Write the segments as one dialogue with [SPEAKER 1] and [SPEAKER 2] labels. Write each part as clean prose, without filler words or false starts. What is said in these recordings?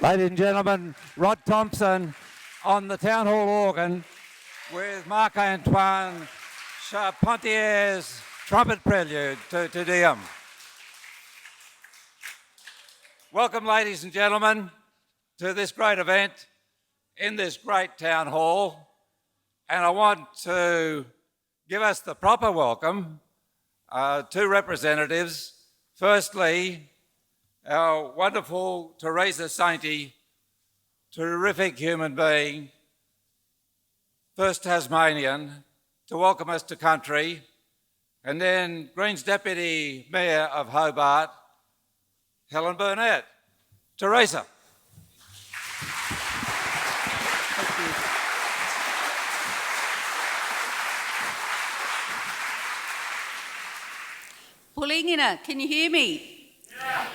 [SPEAKER 1] Ladies and gentlemen, Rod Thompson on the Town Hall organ with Marc-Antoine Charpentier's trumpet prelude to Te Deum. Welcome, ladies and gentlemen, to this great event in this great town hall. And I want to give us the proper welcome, two representatives. Firstly, our wonderful Teresa Sainty, terrific human being, first Tasmanian, to welcome us to country, and then Greens Deputy Mayor of Hobart, Helen Burnett. Teresa.
[SPEAKER 2] Thank you. Pulingina, can you hear me? Yeah.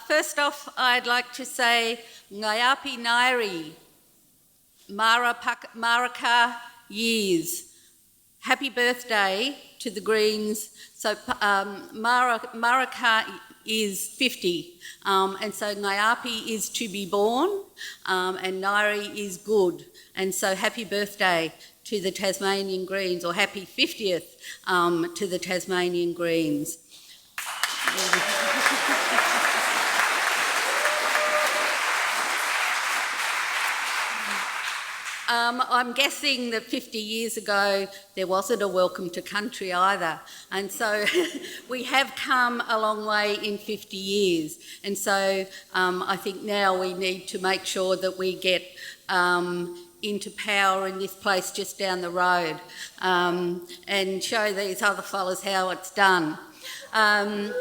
[SPEAKER 2] First off, I'd like to say Ngayapi Nairi, Maraka years. Happy birthday to the Greens. So Maraka is 50, and so Ngayapi is to be born, and Nairi is good. And so happy birthday to the Tasmanian Greens, or happy 50th to the Tasmanian Greens. I'm guessing that 50 years ago there wasn't a welcome to country either, and so we have come a long way in 50 years, and so I think now we need to make sure that we get into power in this place just down the road and show these other fellas how it's done. I'm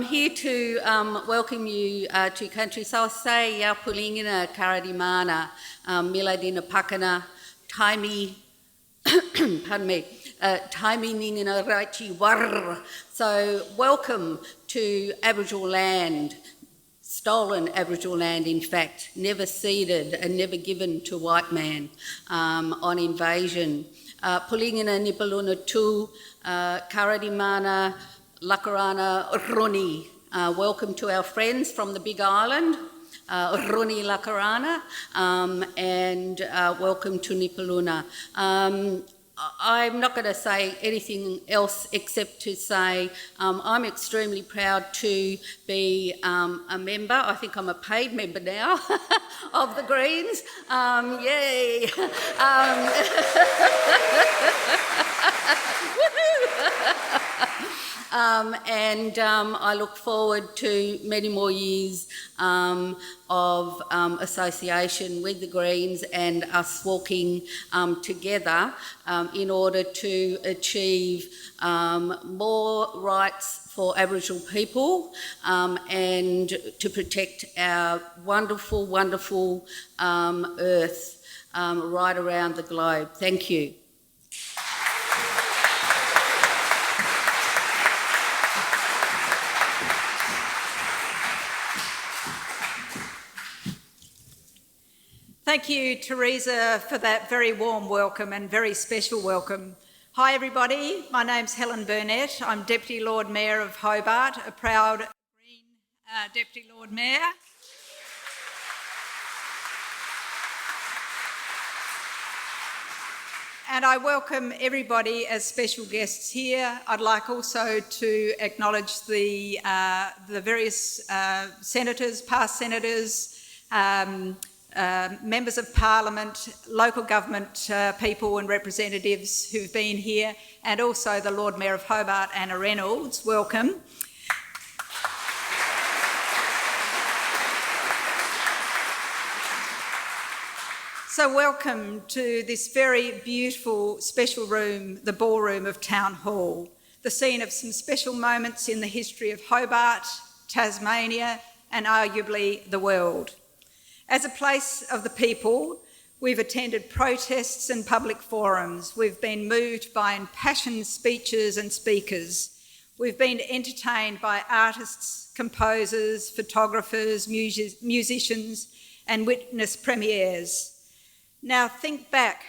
[SPEAKER 2] here to welcome you to country. So I'll say ya pulingina karadimana, miladina pakana, taimi, pardon me, taimi ningina raichi war. So welcome to Aboriginal land, stolen Aboriginal land in fact, never ceded and never given to white man on invasion. Pulingina nipaluna tu, karadimana, Lakarana Runi. Welcome to our friends from the Big Island, Runi Lakarana, and welcome to Nipaluna. I'm not going to say anything else except to say I'm extremely proud to be a member. I think I'm a paid member now of the Greens. Yay! And I look forward to many more years of association with the Greens and us walking together in order to achieve more rights for Aboriginal people and to protect our wonderful, wonderful earth right around the globe. Thank you.
[SPEAKER 3] Thank you, Teresa, for that very warm welcome and very special welcome. Hi, everybody. My name's Helen Burnett. I'm Deputy Lord Mayor of Hobart, a proud Green Deputy Lord Mayor. And I welcome everybody as special guests here. I'd like also to acknowledge the various senators, past senators, members of Parliament, local government people and representatives who've been here, and also the Lord Mayor of Hobart, Anna Reynolds. Welcome. So welcome to this very beautiful special room, the ballroom of Town Hall, the scene of some special moments in the history of Hobart, Tasmania, and arguably the world. As a place of the people, we've attended protests and public forums. We've been moved by impassioned speeches and speakers. We've been entertained by artists, composers, photographers, musicians, and witnessed premieres. Now think back,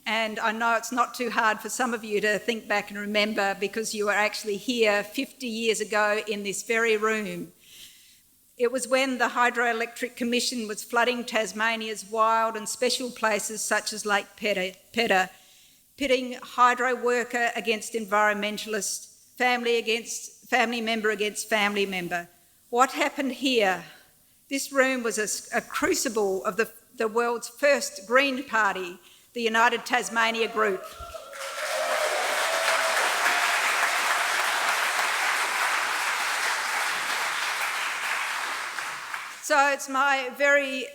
[SPEAKER 3] and I know it's not too hard for some of you to think back and remember because you were actually here 50 years ago in this very room. It was when the Hydroelectric Commission was flooding Tasmania's wild and special places such as Lake Pedder, pitting hydro worker against environmentalist, family member against family member. What happened here? This room was a crucible of the world's first Green Party, the United Tasmania Group. So it's my very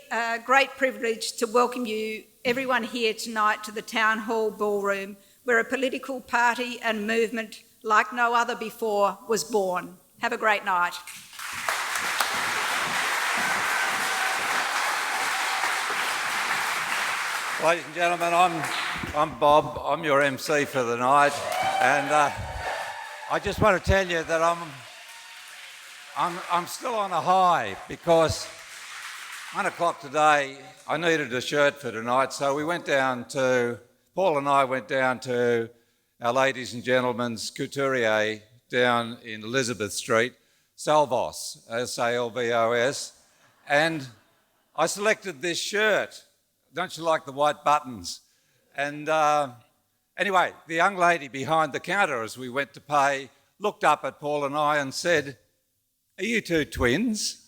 [SPEAKER 3] great privilege to welcome you, everyone here tonight, to the Town Hall Ballroom, where a political party and movement like no other before was born. Have a great night.
[SPEAKER 1] Ladies and gentlemen, I'm Bob. I'm your MC for the night, and I just want to tell you that I'm still on a high because 1 o'clock today I needed a shirt for tonight, so Paul and I went down to our ladies and gentlemen's couturier down in Elizabeth Street, Salvos, S-A-L-V-O-S, and I selected this shirt. Don't you like the white buttons? And anyway, the young lady behind the counter as we went to pay looked up at Paul and I and said, "Are you two twins?"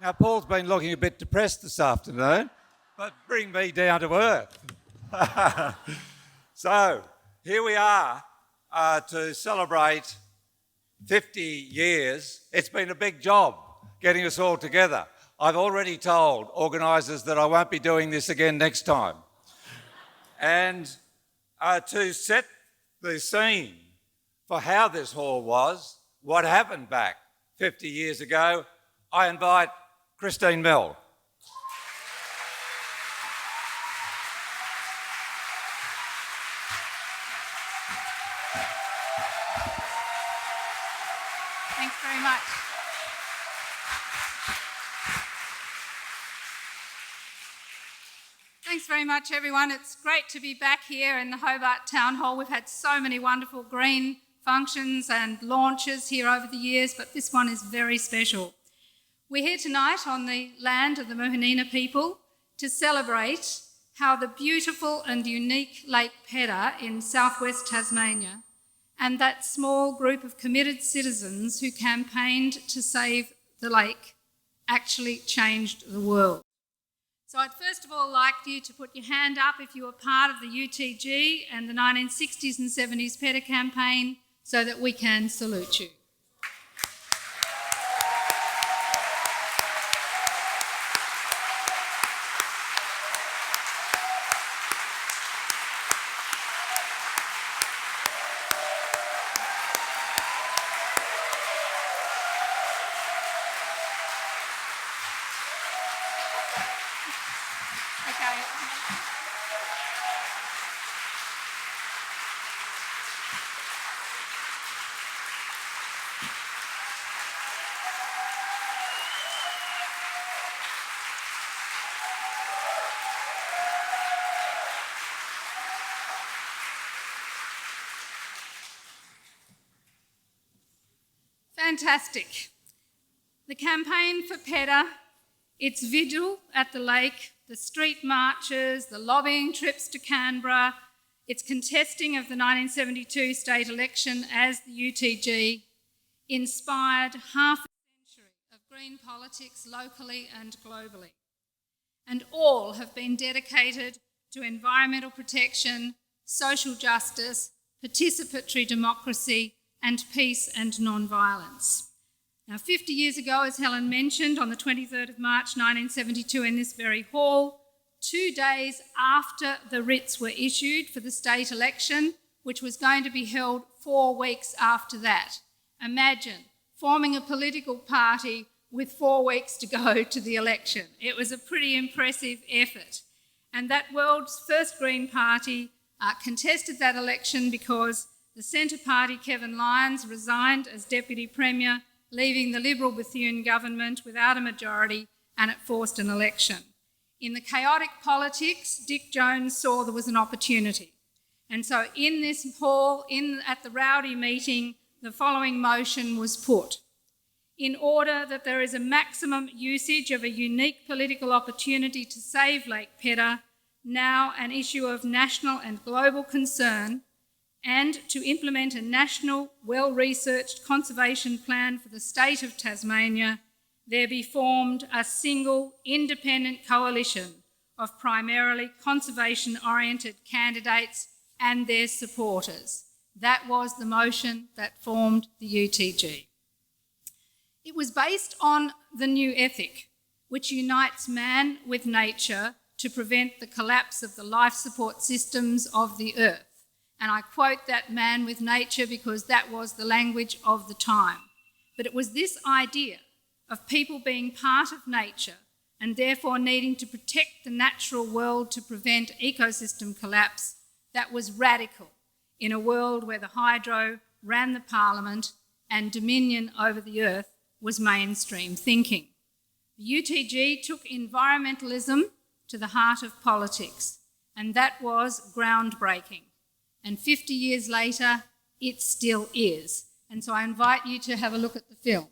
[SPEAKER 1] Now, Paul's been looking a bit depressed this afternoon, but bring me down to earth. So, here we are to celebrate 50 years. It's been a big job getting us all together. I've already told organisers that I won't be doing this again next time. And to set the scene for how this hall was, what happened back 50 years ago, I invite Christine Mill.
[SPEAKER 4] Thanks very much. Thanks very much, everyone. It's great to be back here in the Hobart Town Hall. We've had so many wonderful green functions and launches here over the years, but this one is very special. We're here tonight on the land of the Muhunina people to celebrate how the beautiful and unique Lake Pedder in southwest Tasmania and that small group of committed citizens who campaigned to save the lake actually changed the world. So I'd first of all like you to put your hand up if you were part of the UTG and the 1960s and 70s Pedder campaign so that we can salute you. Okay. Fantastic. The campaign for Pedder, its vigil at the lake, the street marches, the lobbying trips to Canberra, its contesting of the 1972 state election as the UTG, inspired half a century of green politics locally and globally. And all have been dedicated to environmental protection, social justice, participatory democracy, and peace and non-violence. Now, 50 years ago, as Helen mentioned, on the 23rd of March 1972 in this very hall, 2 days after the writs were issued for the state election, which was going to be held 4 weeks after that. Imagine forming a political party with 4 weeks to go to the election. It was a pretty impressive effort. And that world's first Green Party contested that election because the Centre Party, Kevin Lyons, resigned as Deputy Premier, leaving the Liberal Bethune government without a majority, and it forced an election. In the chaotic politics, Dick Jones saw there was an opportunity. And so in this hall, at the Rowdy meeting, the following motion was put. in order that there is a maximum usage of a unique political opportunity to save Lake Pedder, now an issue of national and global concern, and to implement a national, well-researched conservation plan for the state of Tasmania, there be formed a single independent coalition of primarily conservation-oriented candidates and their supporters. That was the motion that formed the UTG. It was based on the new ethic, which unites man with nature to prevent the collapse of the life support systems of the earth. And I quote that man with nature because that was the language of the time. But it was this idea of people being part of nature and therefore needing to protect the natural world to prevent ecosystem collapse that was radical in a world where the hydro ran the parliament and dominion over the earth was mainstream thinking. The UTG took environmentalism to the heart of politics, and that was groundbreaking. And 50 years later, it still is. And so I invite you to have a look at the film.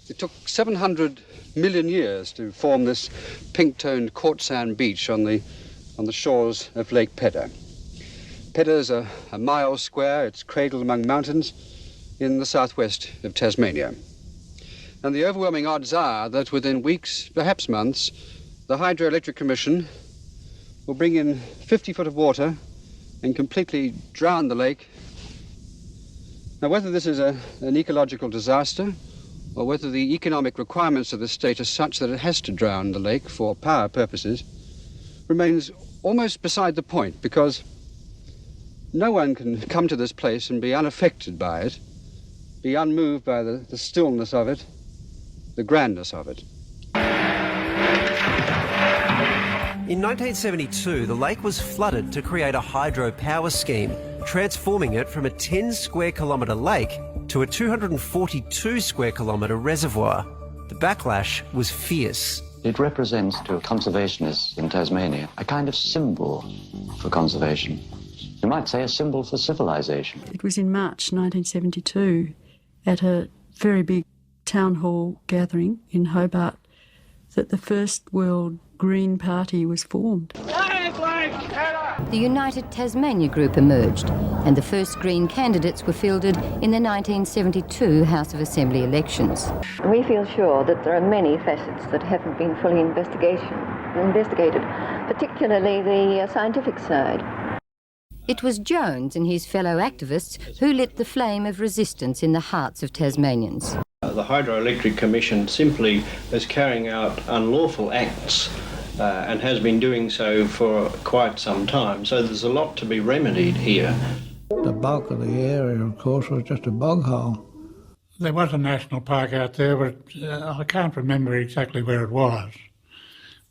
[SPEAKER 5] It took 700 million years to form this pink-toned quartzsand beach on the shores of Lake Pedder. Pedder is a mile square. It's cradled among mountains in the southwest of Tasmania. And the overwhelming odds are that within weeks, perhaps months, the Hydroelectric Commission will bring in 50 foot of water and completely drown the lake. Now, whether this is an ecological disaster or whether the economic requirements of the state are such that it has to drown the lake for power purposes remains almost beside the point, because no one can come to this place and be unaffected by it, be unmoved by the stillness of it, the grandness of it.
[SPEAKER 6] In 1972, the lake was flooded to create a hydropower scheme, transforming it from a 10 square kilometre lake to a 242 square kilometre reservoir. The backlash was fierce.
[SPEAKER 7] It represents to conservationists in Tasmania a kind of symbol for conservation. You might say a symbol for civilization.
[SPEAKER 8] It was in March 1972 at a very big town hall gathering in Hobart that the first World Green Party was formed.
[SPEAKER 9] The United Tasmania Group emerged, and the first Green candidates were fielded in the 1972 House of Assembly elections.
[SPEAKER 10] We feel sure that there are many facets that haven't been fully investigated, particularly the scientific side.
[SPEAKER 9] It was Jones and his fellow activists who lit the flame of resistance in the hearts of Tasmanians.
[SPEAKER 11] The Hydroelectric Commission simply is carrying out unlawful acts and has been doing so for quite some time. So there's a lot to be remedied here.
[SPEAKER 12] The bulk of the area, of course, was just a bog hole. There was a national park out there, but I can't remember exactly where it was.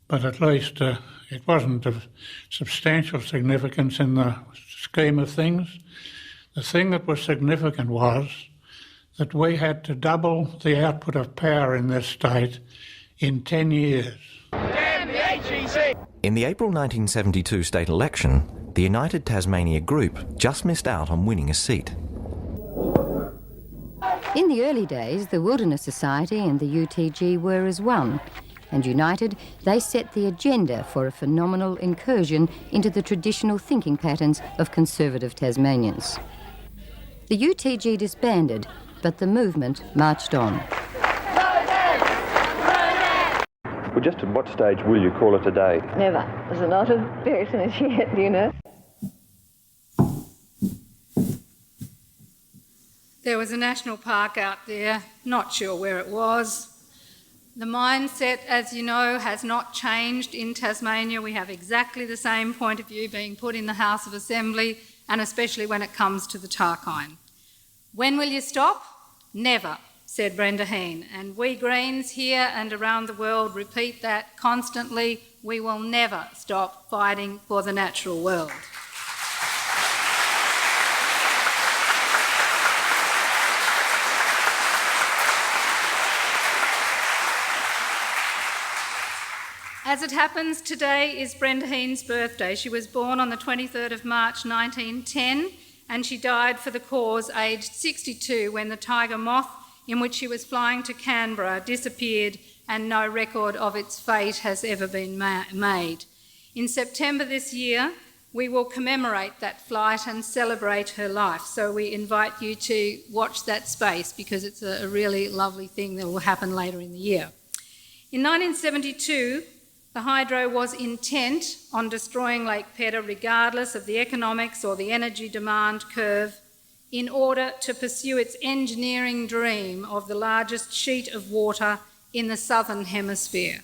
[SPEAKER 12] But at least it wasn't of substantial significance in the scheme of things. The thing that was significant was that we had to double the output of power in this state in 10 years.
[SPEAKER 13] Damn the HEC! In the April 1972 state election, the United Tasmania Group just missed out on winning a seat.
[SPEAKER 9] In the early days, the Wilderness Society and the UTG were as one, and united, they set the agenda for a phenomenal incursion into the traditional thinking patterns of conservative Tasmanians. The UTG disbanded, but the movement marched on.
[SPEAKER 14] Well, just at what stage will you call it a day?
[SPEAKER 10] Never. There's a lot of bitterness yet, you know.
[SPEAKER 4] There was a national park out there, not sure where it was. The mindset, as you know, has not changed in Tasmania. We have exactly the same point of view being put in the House of Assembly, and especially when it comes to the Tarkine. When will you stop? Never, said Brenda Heen. And we Greens here and around the world repeat that constantly. We will never stop fighting for the natural world. As it happens, today is Brenda Heen's birthday. She was born on the 23rd of March 1910, and she died for the cause aged 62 when the Tiger Moth, in which she was flying to Canberra, disappeared and no record of its fate has ever been made. In September this year, we will commemorate that flight and celebrate her life. So we invite you to watch that space because it's a really lovely thing that will happen later in the year. In 1972, the hydro was intent on destroying Lake Pedder regardless of the economics or the energy demand curve in order to pursue its engineering dream of the largest sheet of water in the southern hemisphere.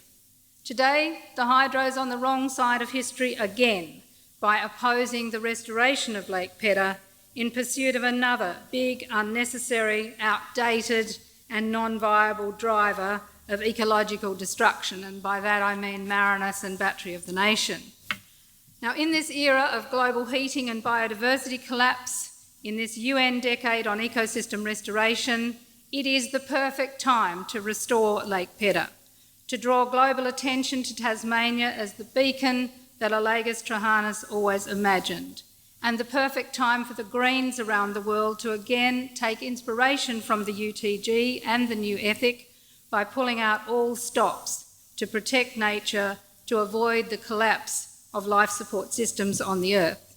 [SPEAKER 4] Today, the hydro is on the wrong side of history again by opposing the restoration of Lake Pedder in pursuit of another big, unnecessary, outdated and non-viable driver of ecological destruction, and by that I mean Marinus and Battery of the Nation. Now, in this era of global heating and biodiversity collapse, in this UN decade on ecosystem restoration, it is the perfect time to restore Lake Pedder, to draw global attention to Tasmania as the beacon that Olagus Trahanas always imagined, and the perfect time for the Greens around the world to again take inspiration from the UTG and the new ethic by pulling out all stops to protect nature, to avoid the collapse of life support systems on the earth.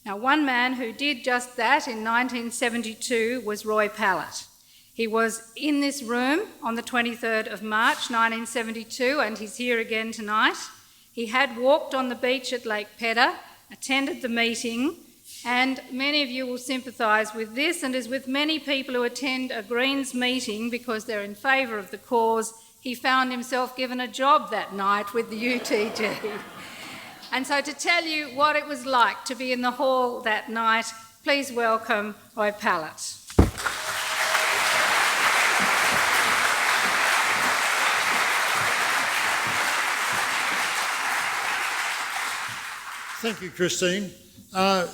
[SPEAKER 4] Now, one man who did just that in 1972 was Roy Pallett. He was in this room on the 23rd of March 1972, and he's here again tonight. He had walked on the beach at Lake Pedder, attended the meeting, and many of you will sympathise with this, and as with many people who attend a Greens meeting because they're in favour of the cause, he found himself given a job that night with the UTG. And so to tell you what it was like to be in the hall that night, please welcome Roy Pallett.
[SPEAKER 15] Thank you, Christine. I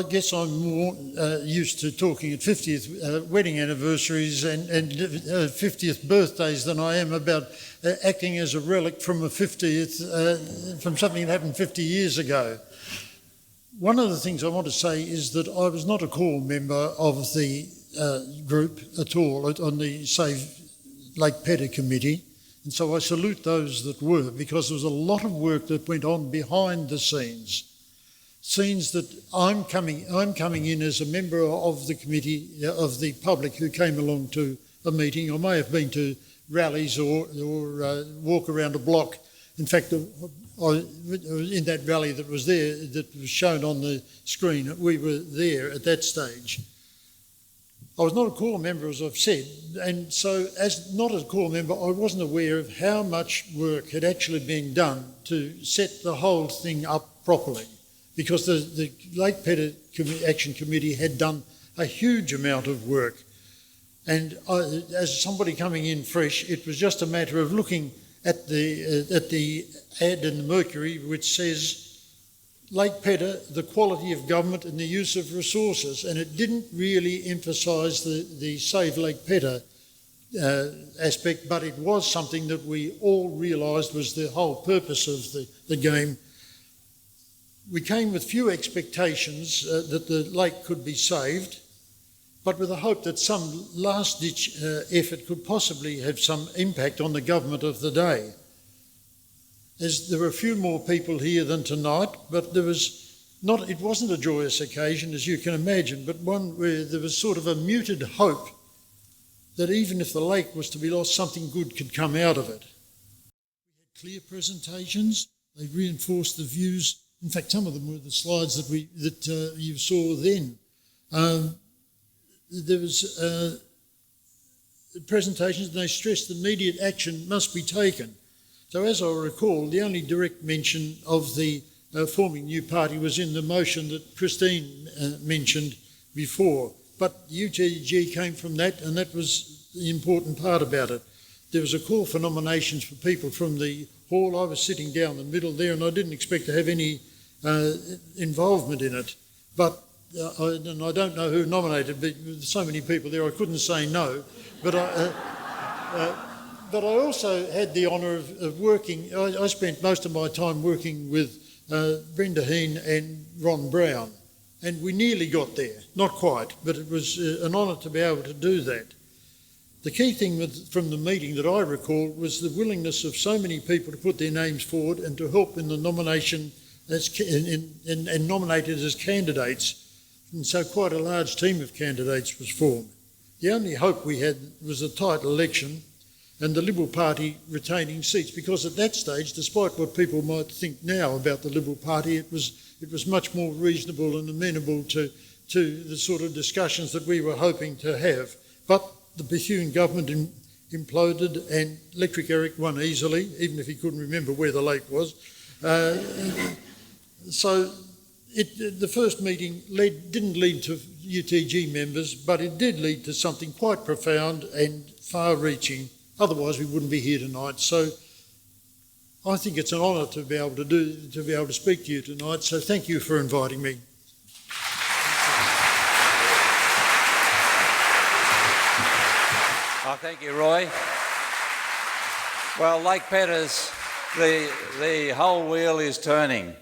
[SPEAKER 15] guess I'm more used to talking at 50th wedding anniversaries and 50th birthdays than I am about acting as a relic from a 50th, from something that happened 50 years ago. One of the things I want to say is that I was not a core member of the group at all on the Save Lake Pedder committee. And so I salute those that were, because there was a lot of work that went on behind the scenes that I'm coming in as a member of the committee, of the public who came along to a meeting. I may have been to rallies or walk around a block. In fact, in that rally that was there, that was shown on the screen, we were there at that stage. I was not a core member, as I've said, and so as not a core member, I wasn't aware of how much work had actually been done to set the whole thing up properly, because the Lake Pedder Action Committee had done a huge amount of work. And as somebody coming in fresh, it was just a matter of looking at the ad in the Mercury, which says, Lake Pedder, the quality of government and the use of resources, and it didn't really emphasise the Save Lake Pedder aspect, but it was something that we all realised was the whole purpose of the game. We came with few expectations that the lake could be saved, but with the hope that some last-ditch effort could possibly have some impact on the government of the day. As there were a few more people here than tonight, but it wasn't a joyous occasion, as you can imagine, but one where there was sort of a muted hope that even if the lake was to be lost, something good could come out of it. We had clear presentations. They reinforced the views. In fact, some of them were the slides that you saw then. There was presentations, and they stressed immediate action must be taken. So as I recall, the only direct mention of the forming new party was in the motion that Christine mentioned before. But UTG came from that, and that was the important part about it. There was a call for nominations for people from the hall. I was sitting down the middle there, and I didn't expect to have any involvement in it. But and I don't know who nominated, but with so many people there, I couldn't say no. But I also had the honour of working. I spent most of my time working with Brenda Heen and Ron Brown. And we nearly got there, not quite, but it was an honour to be able to do that. The key thing from the meeting that I recall was the willingness of so many people to put their names forward and to help in the nomination and nominated as candidates. And so quite a large team of candidates was formed. The only hope we had was a tight election and the Liberal Party retaining seats, because at that stage, despite what people might think now about the Liberal Party, it was much more reasonable and amenable to the sort of discussions that we were hoping to have. But the Bethune government imploded and Electric Eric won easily, even if he couldn't remember where the lake was. So the first meeting didn't lead to UTG members, but it did lead to something quite profound and far-reaching. Otherwise, we wouldn't be here tonight. So I think it's an honour to be able to speak to you tonight. So thank you for inviting me.
[SPEAKER 1] Oh, thank you, Roy. Well, Lake Petta's, the whole wheel is turning,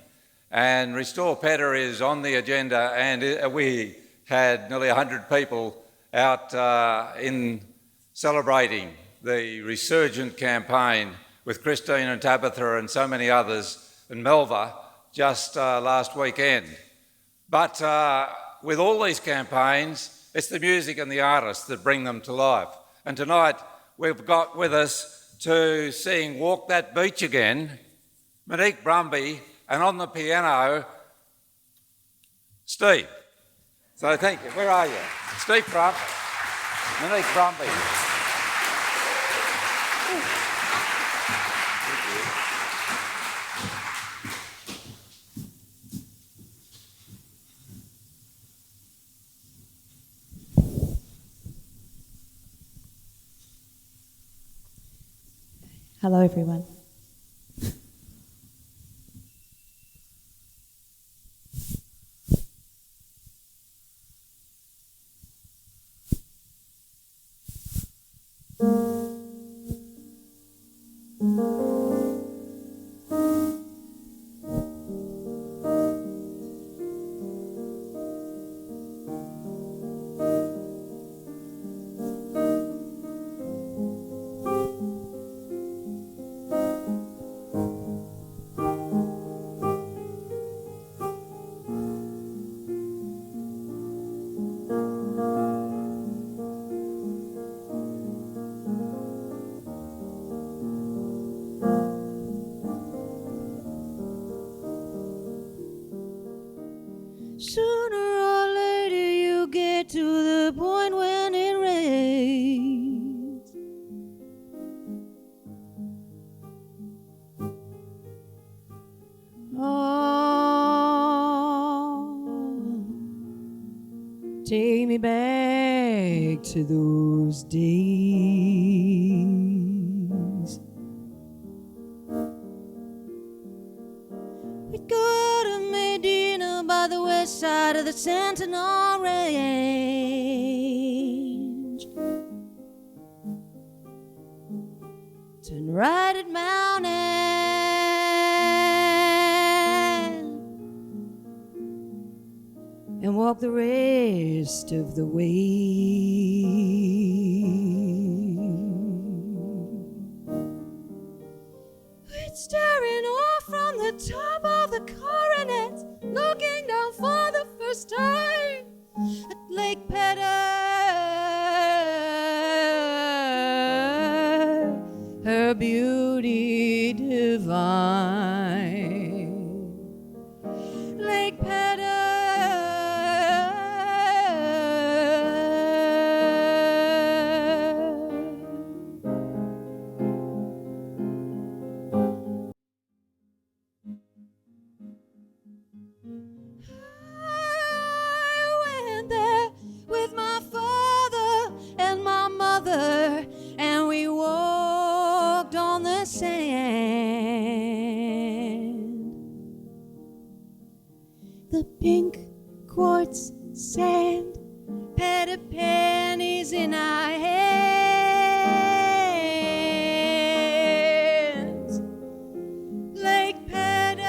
[SPEAKER 1] and Restore Petta is on the agenda, and we had nearly 100 people out in celebrating the Resurgent campaign with Christine and Tabitha and so many others in Melva just last weekend. But with all these campaigns, it's the music and the artists that bring them to life. And tonight we've got with us to sing Walk That Beach Again, Monique Brumby, and on the piano, Steve. So thank you. Where are you? Steve Frump, Monique Brumby.
[SPEAKER 16] Hello, everyone.
[SPEAKER 17] Sooner or later you get to the point when it rains. Oh, take me back to those days. We'd go to Medina by the west side of the Sentinel Range, turn right at Mount Ann, and walk the rest of the way. We'd staring off from the top of the Coronet, looking down for the first time at Lake Petta, her beauty divine. Lake Petta, with my father and my mother, and we walked on the sand. The pink quartz sand, petty pennies in our hands. Lake Petta,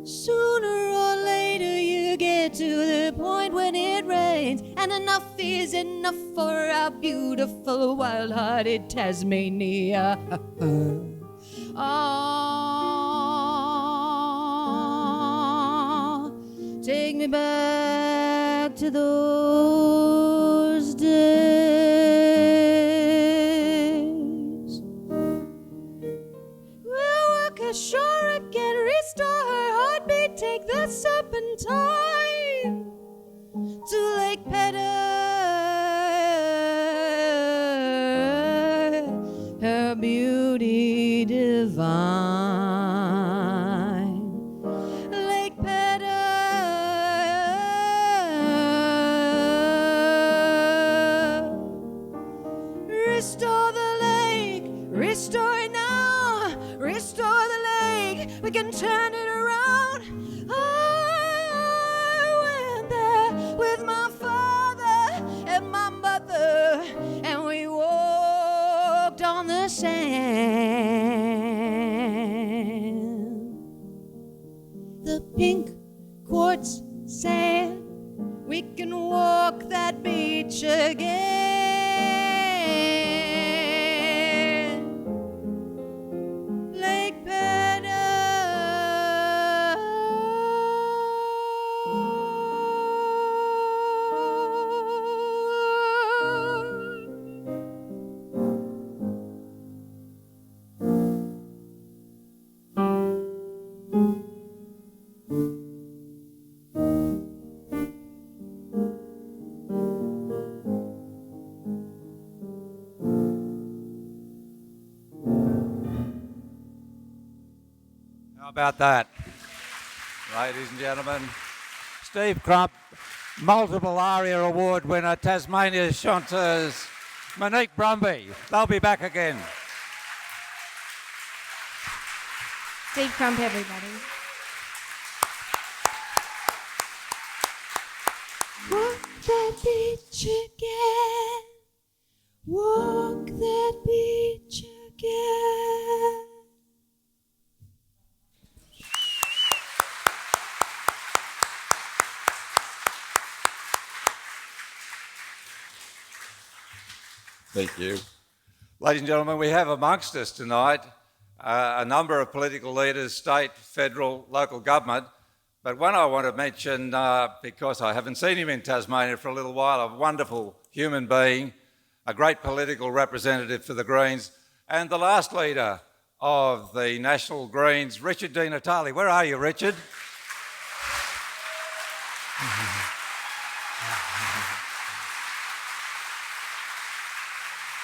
[SPEAKER 17] Sooner or later you get to the point when it rains, and enough is enough for our beautiful wild-hearted Tasmania. Ah, take me back to those days. We'll work ashore again, restore her heartbeat, take the serpentine to Lake Pedder. Her beauty divine. Lake Pedder. Restore the lake, restore it now, restore the lake, we can turn it around. I went there with my father and my mother, and we walked on the sand. The pink quartz sand, we can walk that beach again. Lake Pedder.
[SPEAKER 1] How about that, ladies and gentlemen? Steve Crump, multiple ARIA Award winner, Tasmania's chanteuse, Monique Brumby. They'll be back again.
[SPEAKER 17] Steve Crump, everybody. Walk that beach again. Walk that beach again.
[SPEAKER 1] Thank you. Ladies and gentlemen, we have amongst us tonight a number of political leaders, state, federal, local government, but one I want to mention because I haven't seen him in Tasmania for a little while, a wonderful human being, a great political representative for the Greens, and the last leader of the National Greens, Richard Di Natale. Where are you, Richard?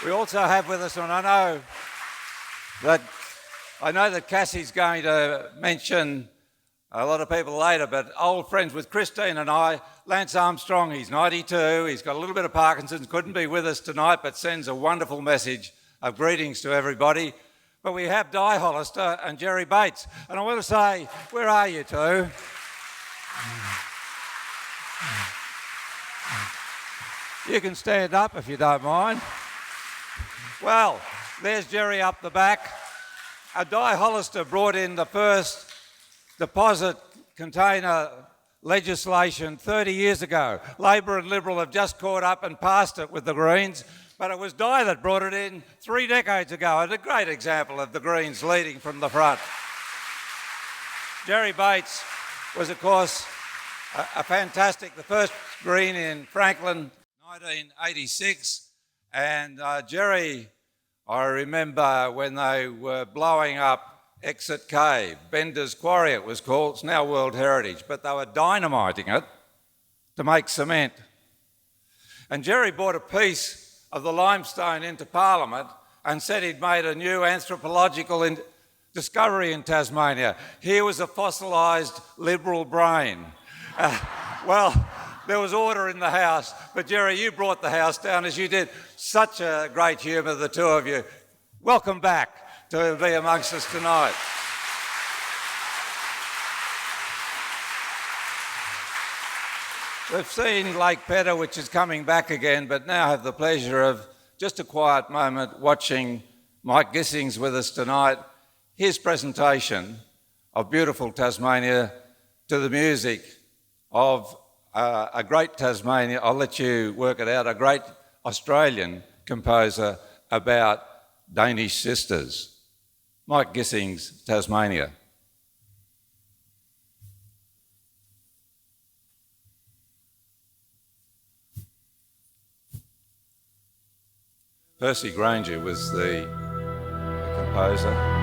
[SPEAKER 1] We also have with us, and I know that Cassie's going to mention a lot of people later, but old friends with Christine and I, Lance Armstrong, he's 92, he's got a little bit of Parkinson's, couldn't be with us tonight, but sends a wonderful message of greetings to everybody. But we have Di Hollister and Jerry Bates, and I want to say, where are you two? You can stand up if you don't mind. Well, there's Jerry up the back. Di Hollister brought in the first deposit container legislation 30 years ago. Labor and Liberal have just caught up and passed it with the Greens, but it was Di that brought it in 3 decades ago, and a great example of the Greens leading from the front. Jerry Bates was, of course, a fantastic, the first Green in Franklin, 1986. And Jerry, I remember when they were blowing up Exit Cave, Bender's Quarry it was called, it's now World Heritage, but they were dynamiting it to make cement. And Jerry brought a piece of the limestone into Parliament and said he'd made a new anthropological discovery in Tasmania. Here was a fossilised Liberal brain. Well, there was order in the House, but Jerry, you brought the House down as you did. Such a great humour, the two of you. Welcome back to be amongst us tonight. We've seen Lake Pedder, which is coming back again, but now have the pleasure of just a quiet moment watching Mike Gissings with us tonight. His presentation of beautiful Tasmania to the music of a great Tasmanian, I'll let you work it out, a great Australian composer about Danish sisters. Mike Gissing's Tasmania. Percy Granger was the composer.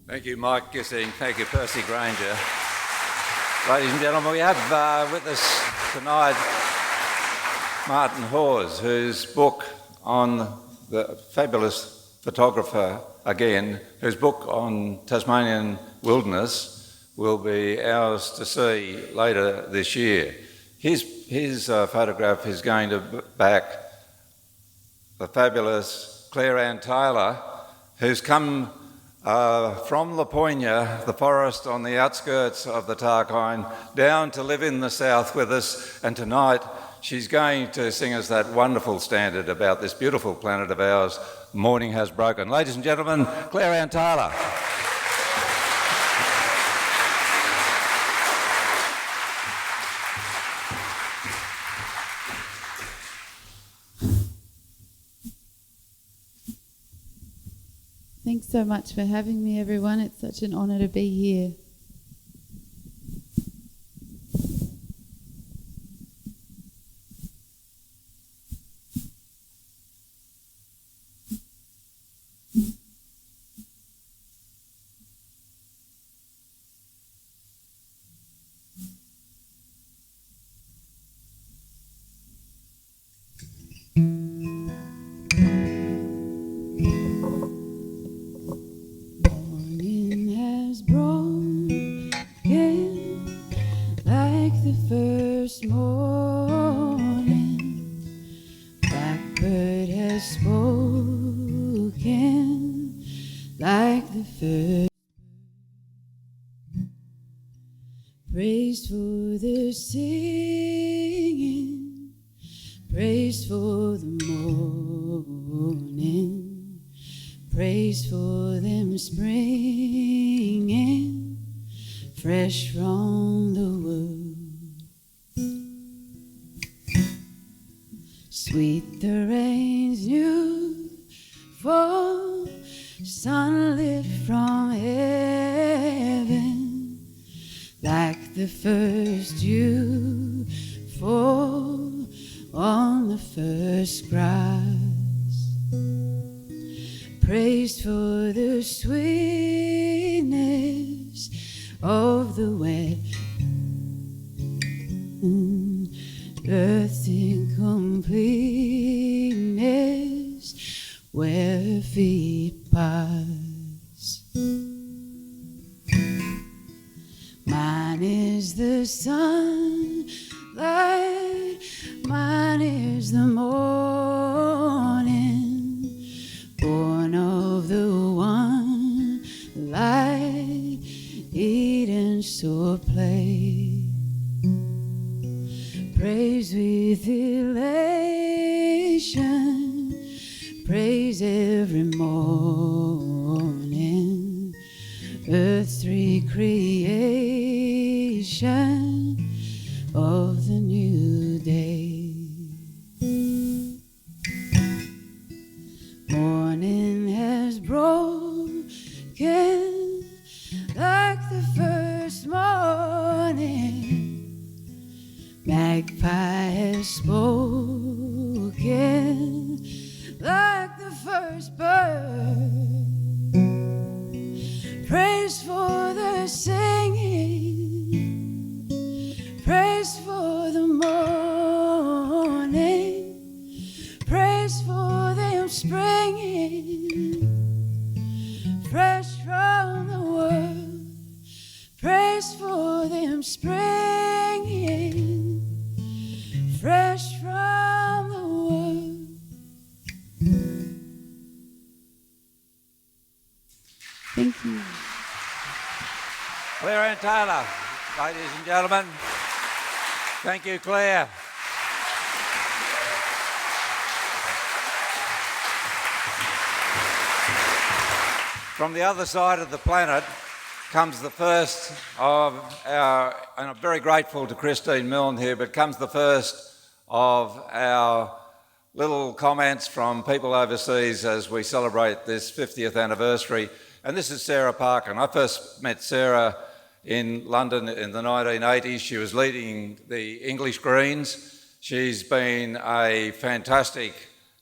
[SPEAKER 1] Thank you, Mike Gissing. Thank you, Percy Granger. Ladies and gentlemen, we have with us tonight Martin Hawes, whose book on the fabulous photographer again, whose book on Tasmanian wilderness will be ours to see later this year. His photograph is going to back the fabulous Claire Ann Taylor, who's come from Laponia, the forest on the outskirts of the Tarkine, down to live in the south with us, and tonight she's going to sing us that wonderful standard about this beautiful planet of ours, Morning Has Broken. Ladies and gentlemen, Claire Ann Taylor.
[SPEAKER 16] Thanks so much for having me, everyone. It's such an honour to be here.
[SPEAKER 8] First morning, blackbird has spoken like the first. Praise for the singing, praise for the morning, praise for them springing fresh from the wood. Sweet the rain's new fall, sunlit from heaven, like the first dew fall on the first grass. Praise for the sweetness of the wet earth's incompleteness where feet pass. Mine is the sunlight, mine is the morning, born of the one light Eden saw play. Praise with elation, praise every morning, earth's recreation of the new day. Morning has broken like the first morning. Magpie has spoken like the first bird. Praise for the singing, praise for the morning, praise for them springing fresh from the world. Praise for them springing fresh from the world.
[SPEAKER 16] Thank you.
[SPEAKER 1] Claire Ann Taylor, ladies and gentlemen. Thank you, Claire. From the other side of the planet comes the first of our, and I'm very grateful to Christine Milne here, but comes the first of our little comments from people overseas as we celebrate this 50th anniversary. And this is Sarah Parkin. I first met Sarah in London in the 1980s. She was leading the English Greens. She's been a fantastic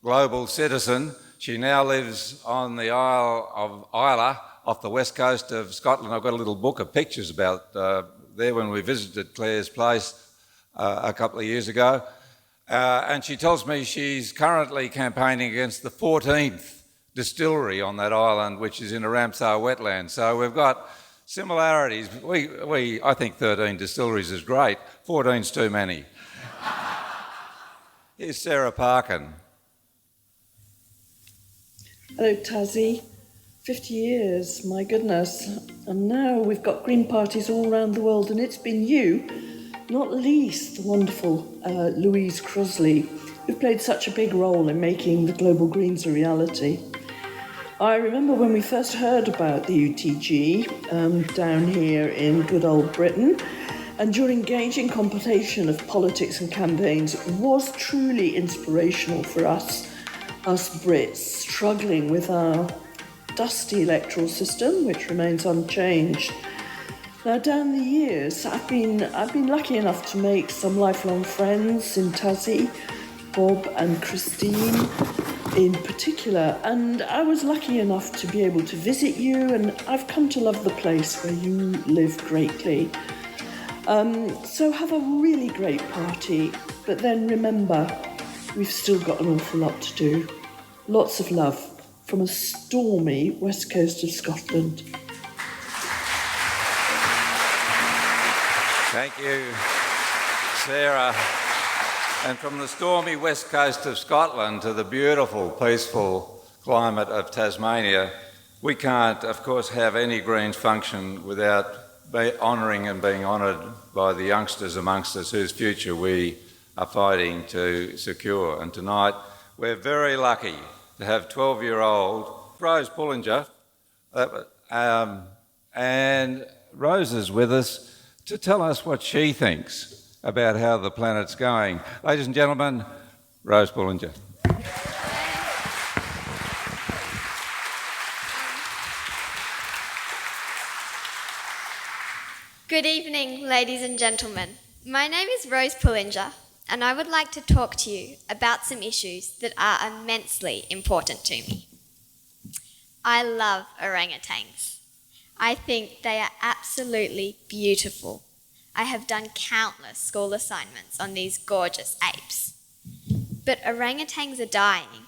[SPEAKER 1] global citizen. She now lives on the Isle of Islay off the west coast of Scotland. I've got a little book of pictures about there when we visited Claire's place a couple of years ago. And she tells me she's currently campaigning against the 14th distillery on that island, which is in a Ramsar wetland. So we've got similarities. I think 13 distilleries is great. 14's too many. Here's Sarah Parkin.
[SPEAKER 18] Hello, Tassie. 50 years, my goodness. And now we've got Green parties all around the world, and it's been you, not least the wonderful Louise Crosley, who played such a big role in making the Global Greens a reality. I remember when we first heard about the UTG down here in good old Britain, and your engaging contemplation of politics and campaigns was truly inspirational for us Brits, struggling with our dusty electoral system, which remains unchanged. Now, down the years, I've been lucky enough to make some lifelong friends in Tassie, Bob and Christine in particular, and I was lucky enough to be able to visit you, and I've come to love the place where you live greatly. So have a really great party, but then remember, we've still got an awful lot to do. Lots of love from a stormy west coast of Scotland.
[SPEAKER 1] Thank you, Sarah. And from the stormy west coast of Scotland to the beautiful, peaceful climate of Tasmania, we can't, of course, have any Greens function without honouring and being honoured by the youngsters amongst us whose future we are fighting to secure. And tonight, we're very lucky to have 12-year-old Rose Pullinger, and Rose is with us to tell us what she thinks about how the planet's going. Ladies and gentlemen, Rose Pullinger.
[SPEAKER 19] Good evening, ladies and gentlemen. My name is Rose Pullinger, and I would like to talk to you about some issues that are immensely important to me. I love orangutans. I think they are absolutely beautiful. I have done countless school assignments on these gorgeous apes. But orangutans are dying,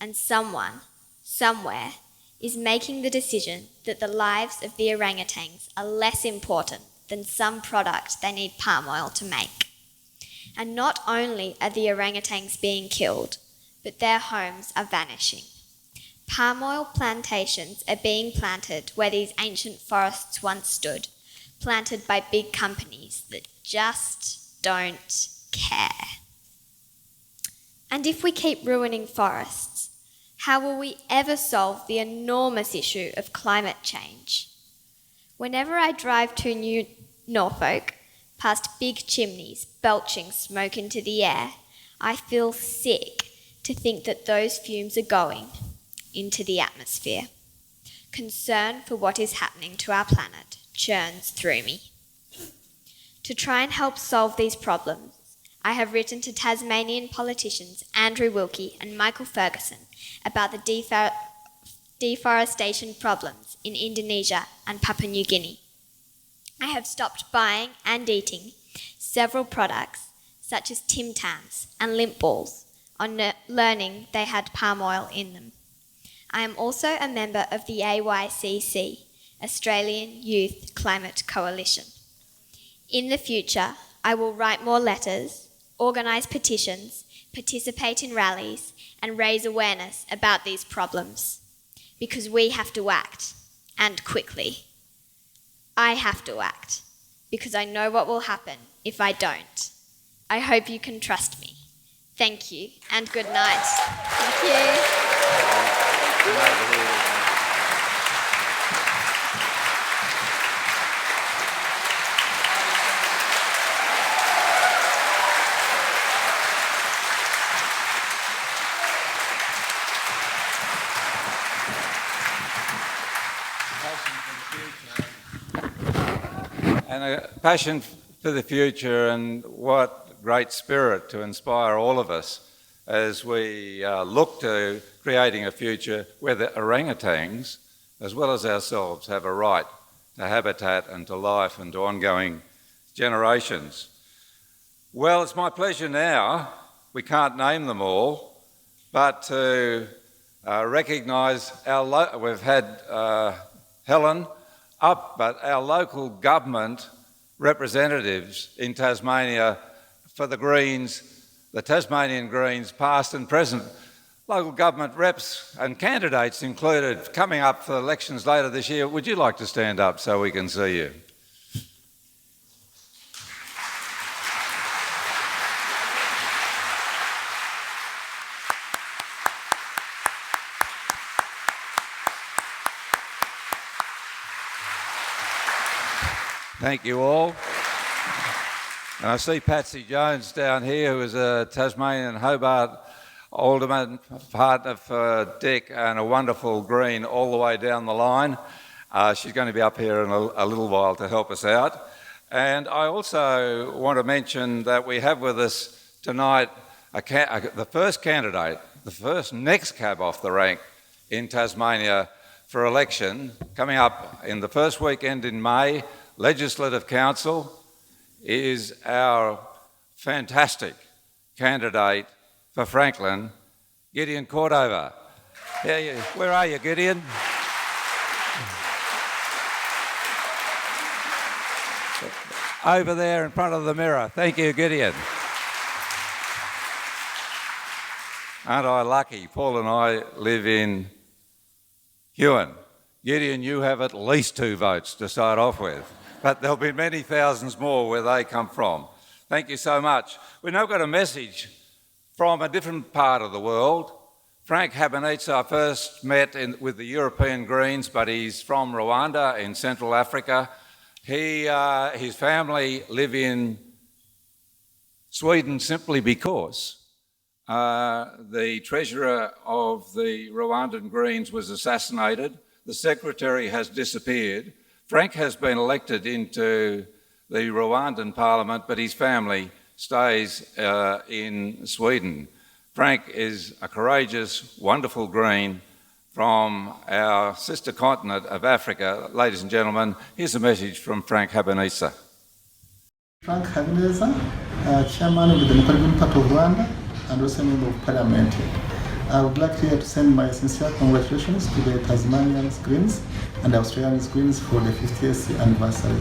[SPEAKER 19] and someone, somewhere, is making the decision that the lives of the orangutans are less important than some product they need palm oil to make. And not only are the orangutans being killed, but their homes are vanishing. Palm oil plantations are being planted where these ancient forests once stood, planted by big companies that just don't care. And if we keep ruining forests, how will we ever solve the enormous issue of climate change? Whenever I drive to New Norfolk, past big chimneys belching smoke into the air, I feel sick to think that those fumes are going into the atmosphere. Concern for what is happening to our planet churns through me. To try and help solve these problems, I have written to Tasmanian politicians Andrew Wilkie and Michael Ferguson about the deforestation problems in Indonesia and Papua New Guinea. I have stopped buying and eating several products such as Tim Tams and lint balls on learning they had palm oil in them. I am also a member of the AYCC, Australian Youth Climate Coalition. In the future, I will write more letters, organise petitions, participate in rallies, and raise awareness about these problems. Because we have to act, and quickly. I have to act, because I know what will happen if I don't. I hope you can trust me. Thank you, and good night. Thank you.
[SPEAKER 1] And a passion for the future, and what great spirit to inspire all of us as we look to creating a future where the orangutans, as well as ourselves, have a right to habitat and to life and to ongoing generations. Well, it's my pleasure now, we can't name them all, but to recognise we've had Helen up, but our local government representatives in Tasmania for the Greens, the Tasmanian Greens, past and present, local government reps and candidates included, coming up for elections later this year. Would you like to stand up so we can see you? Thank you all. And I see Patsy Jones down here, who is a Tasmanian Hobart alderman, partner for Dick, and a wonderful Green all the way down the line. She's going to be up here in a little while to help us out. And I also want to mention that we have with us tonight the first candidate, the first next cab off the rank in Tasmania for election, coming up in the first weekend in May. Legislative Council is our fantastic candidate for Franklin, Gideon Cordova. Where are you, Gideon? Over there in front of the mirror. Thank you, Gideon. Aren't I lucky? Paul and I live in Huon. Gideon, you have at least 2 votes to start off with, but there'll be many thousands more where they come from. Thank you so much. We've now got a message from a different part of the world. Frank Habonitsa first met with the European Greens, but he's from Rwanda in Central Africa. His family live in Sweden simply because the treasurer of the Rwandan Greens was assassinated. The secretary has disappeared. Frank has been elected into the Rwandan parliament, but his family stays in Sweden. Frank is a courageous, wonderful Green from our sister continent of Africa. Ladies and gentlemen, here's a message from Frank Habonitsa.
[SPEAKER 20] Frank Habonitsa, Chairman of the Democratic Party of Rwanda and also Member of Parliament. I would like here to send my sincere congratulations to the Tasmanian Greens and Australian Greens for the 50th anniversary.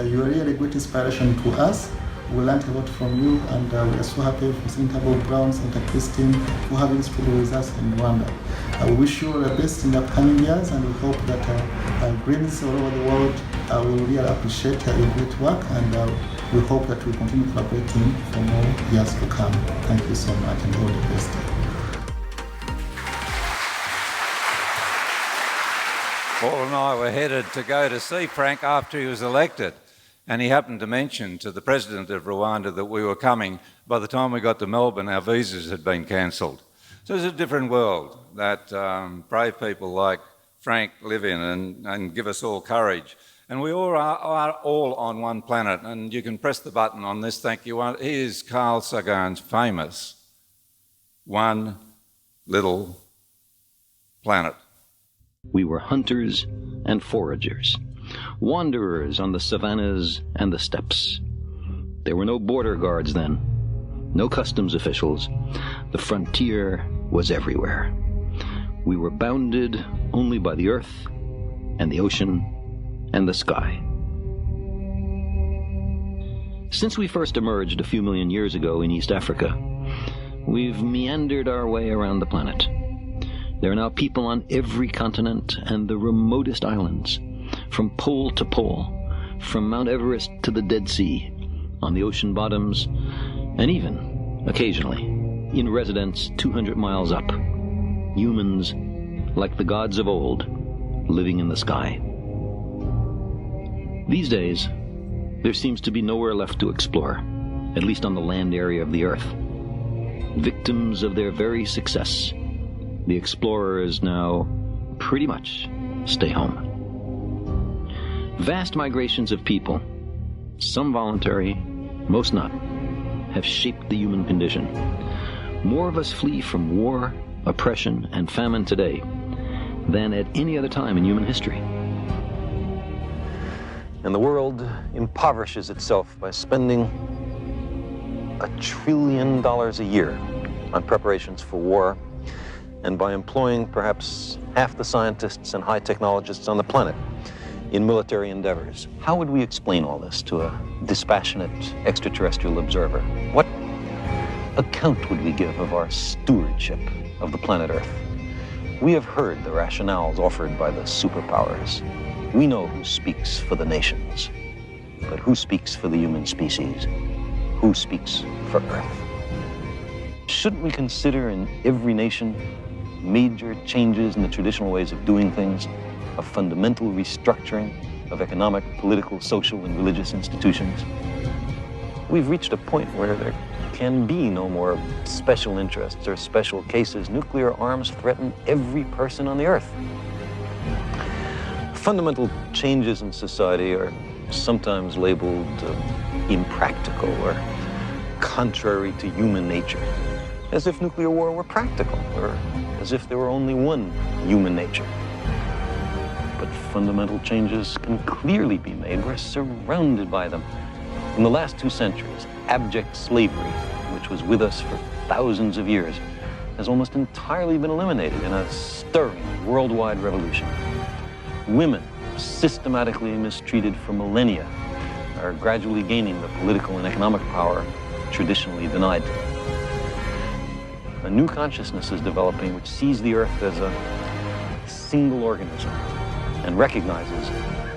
[SPEAKER 20] You are really a great inspiration to us. We learned a lot from you, and we are so happy for Senator Bob Brown, Senator Christine, for having struggled with us in Rwanda. We wish you all the best in the upcoming years, and we hope that Greens all over the world will really appreciate your great work, and we hope that we continue collaborating for more years to come. Thank you so much, and all the best.
[SPEAKER 1] Paul and I were headed to go to see Frank after he was elected, and he happened to mention to the president of Rwanda that we were coming. By the time we got to Melbourne, our visas had been cancelled. So it's a different world that brave people like Frank live in and give us all courage. And we all are all on one planet, and you can press the button on this, thank you. Here's Carl Sagan's famous One Little Planet.
[SPEAKER 21] We were hunters and foragers, wanderers on the savannas and the steppes. There were no border guards then, no customs officials. The frontier was everywhere. We were bounded only by the earth and the ocean and the sky. Since we first emerged a few million years ago in East Africa, we've meandered our way around the planet. There are now people on every continent and the remotest islands, from pole to pole, from Mount Everest to the Dead Sea, on the ocean bottoms, and even, occasionally, in residence 200 miles up. Humans, like the gods of old, living in the sky. These days, there seems to be nowhere left to explore, at least on the land area of the Earth. Victims of their very success, the explorers now pretty much stay home. Vast migrations of people, some voluntary, most not, have shaped the human condition. More of us flee from war, oppression, and famine today than at any other time in human history.
[SPEAKER 22] And the world impoverishes itself by spending $1 trillion a year on preparations for war, and by employing perhaps half the scientists and high technologists on the planet in military endeavors. How would we explain all this to a dispassionate extraterrestrial observer? What account would we give of our stewardship of the planet Earth? We have heard the rationales offered by the superpowers. We know who speaks for the nations, but who speaks for the human species? Who speaks for Earth? Shouldn't we consider in every nation major changes in the traditional ways of doing things, a fundamental restructuring of economic, political, social, and religious institutions? We've reached a point where there can be no more special interests or special cases. Nuclear arms threaten every person on the Earth. Fundamental changes in society are sometimes labeled impractical or contrary to human nature, as if nuclear war were practical, or as if there were only one human nature. But fundamental changes can clearly be made. We're surrounded by them. In the last 2 centuries, abject slavery, which was with us for thousands of years, has almost entirely been eliminated in a stirring worldwide revolution. Women, systematically mistreated for millennia, are gradually gaining the political and economic power traditionally denied to them. A new consciousness is developing which sees the Earth as a single organism and recognizes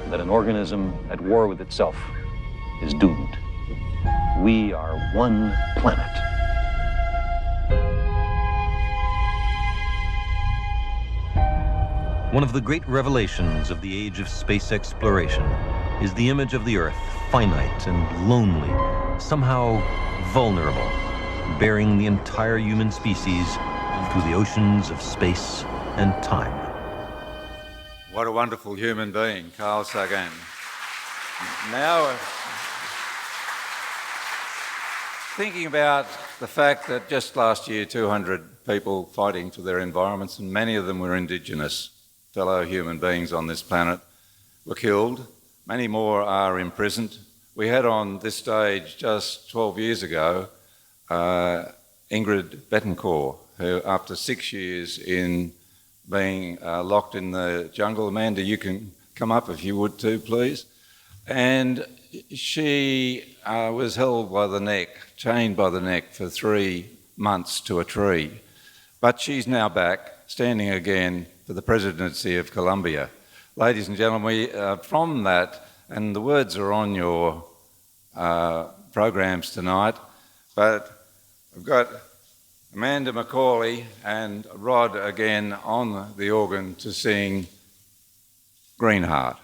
[SPEAKER 22] that an organism at war with itself is doomed. We are one planet. One of the great revelations of the age of space exploration is the image of the Earth, finite and lonely, somehow vulnerable, bearing the entire human species through the oceans of space and time.
[SPEAKER 1] What a wonderful human being, Carl Sagan. Now, thinking about the fact that just last year 200 people fighting for their environments, and many of them were Indigenous fellow human beings on this planet, were killed. Many more are imprisoned. We had on this stage just 12 years ago Ingrid Betancourt, who after 6 years in being locked in the jungle, Amanda, you can come up if you would too, please. And she was held by the neck, chained by the neck for 3 months to a tree. But she's now back, standing again for the presidency of Colombia. Ladies and gentlemen, from that, and the words are on your programs tonight, but I've got Amanda Macaulay and Rod again on the organ to sing Greenheart.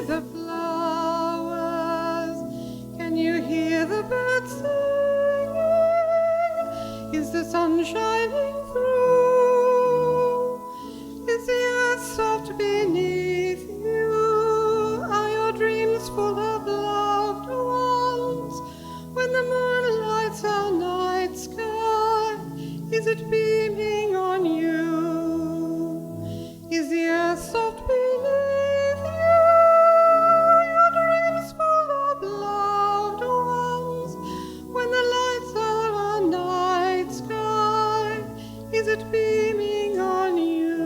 [SPEAKER 2] The flowers, can you hear the birds singing? Is the sun shining through? Is the earth soft beneath you? Are your dreams full of loved ones? When the moon lights our night sky, is it beaming on you? Is the earth soft beneath you? Is it beaming on you?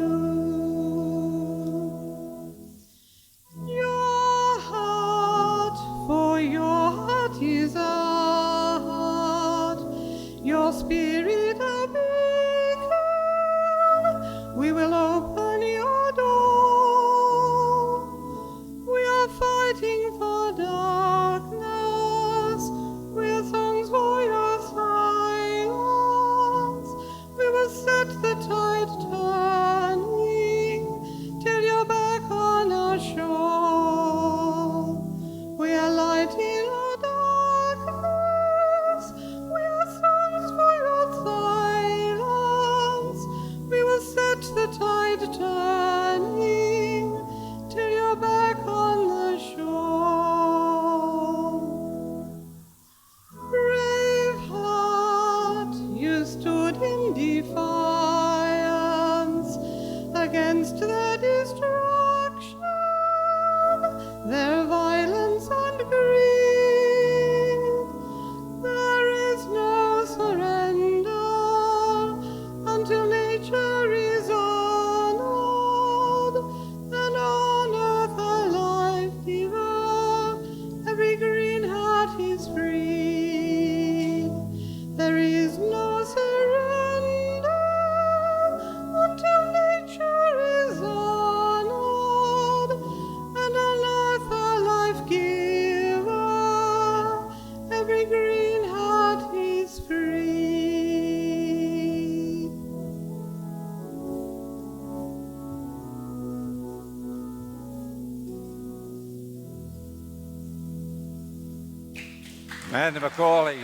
[SPEAKER 1] Amanda McCauley,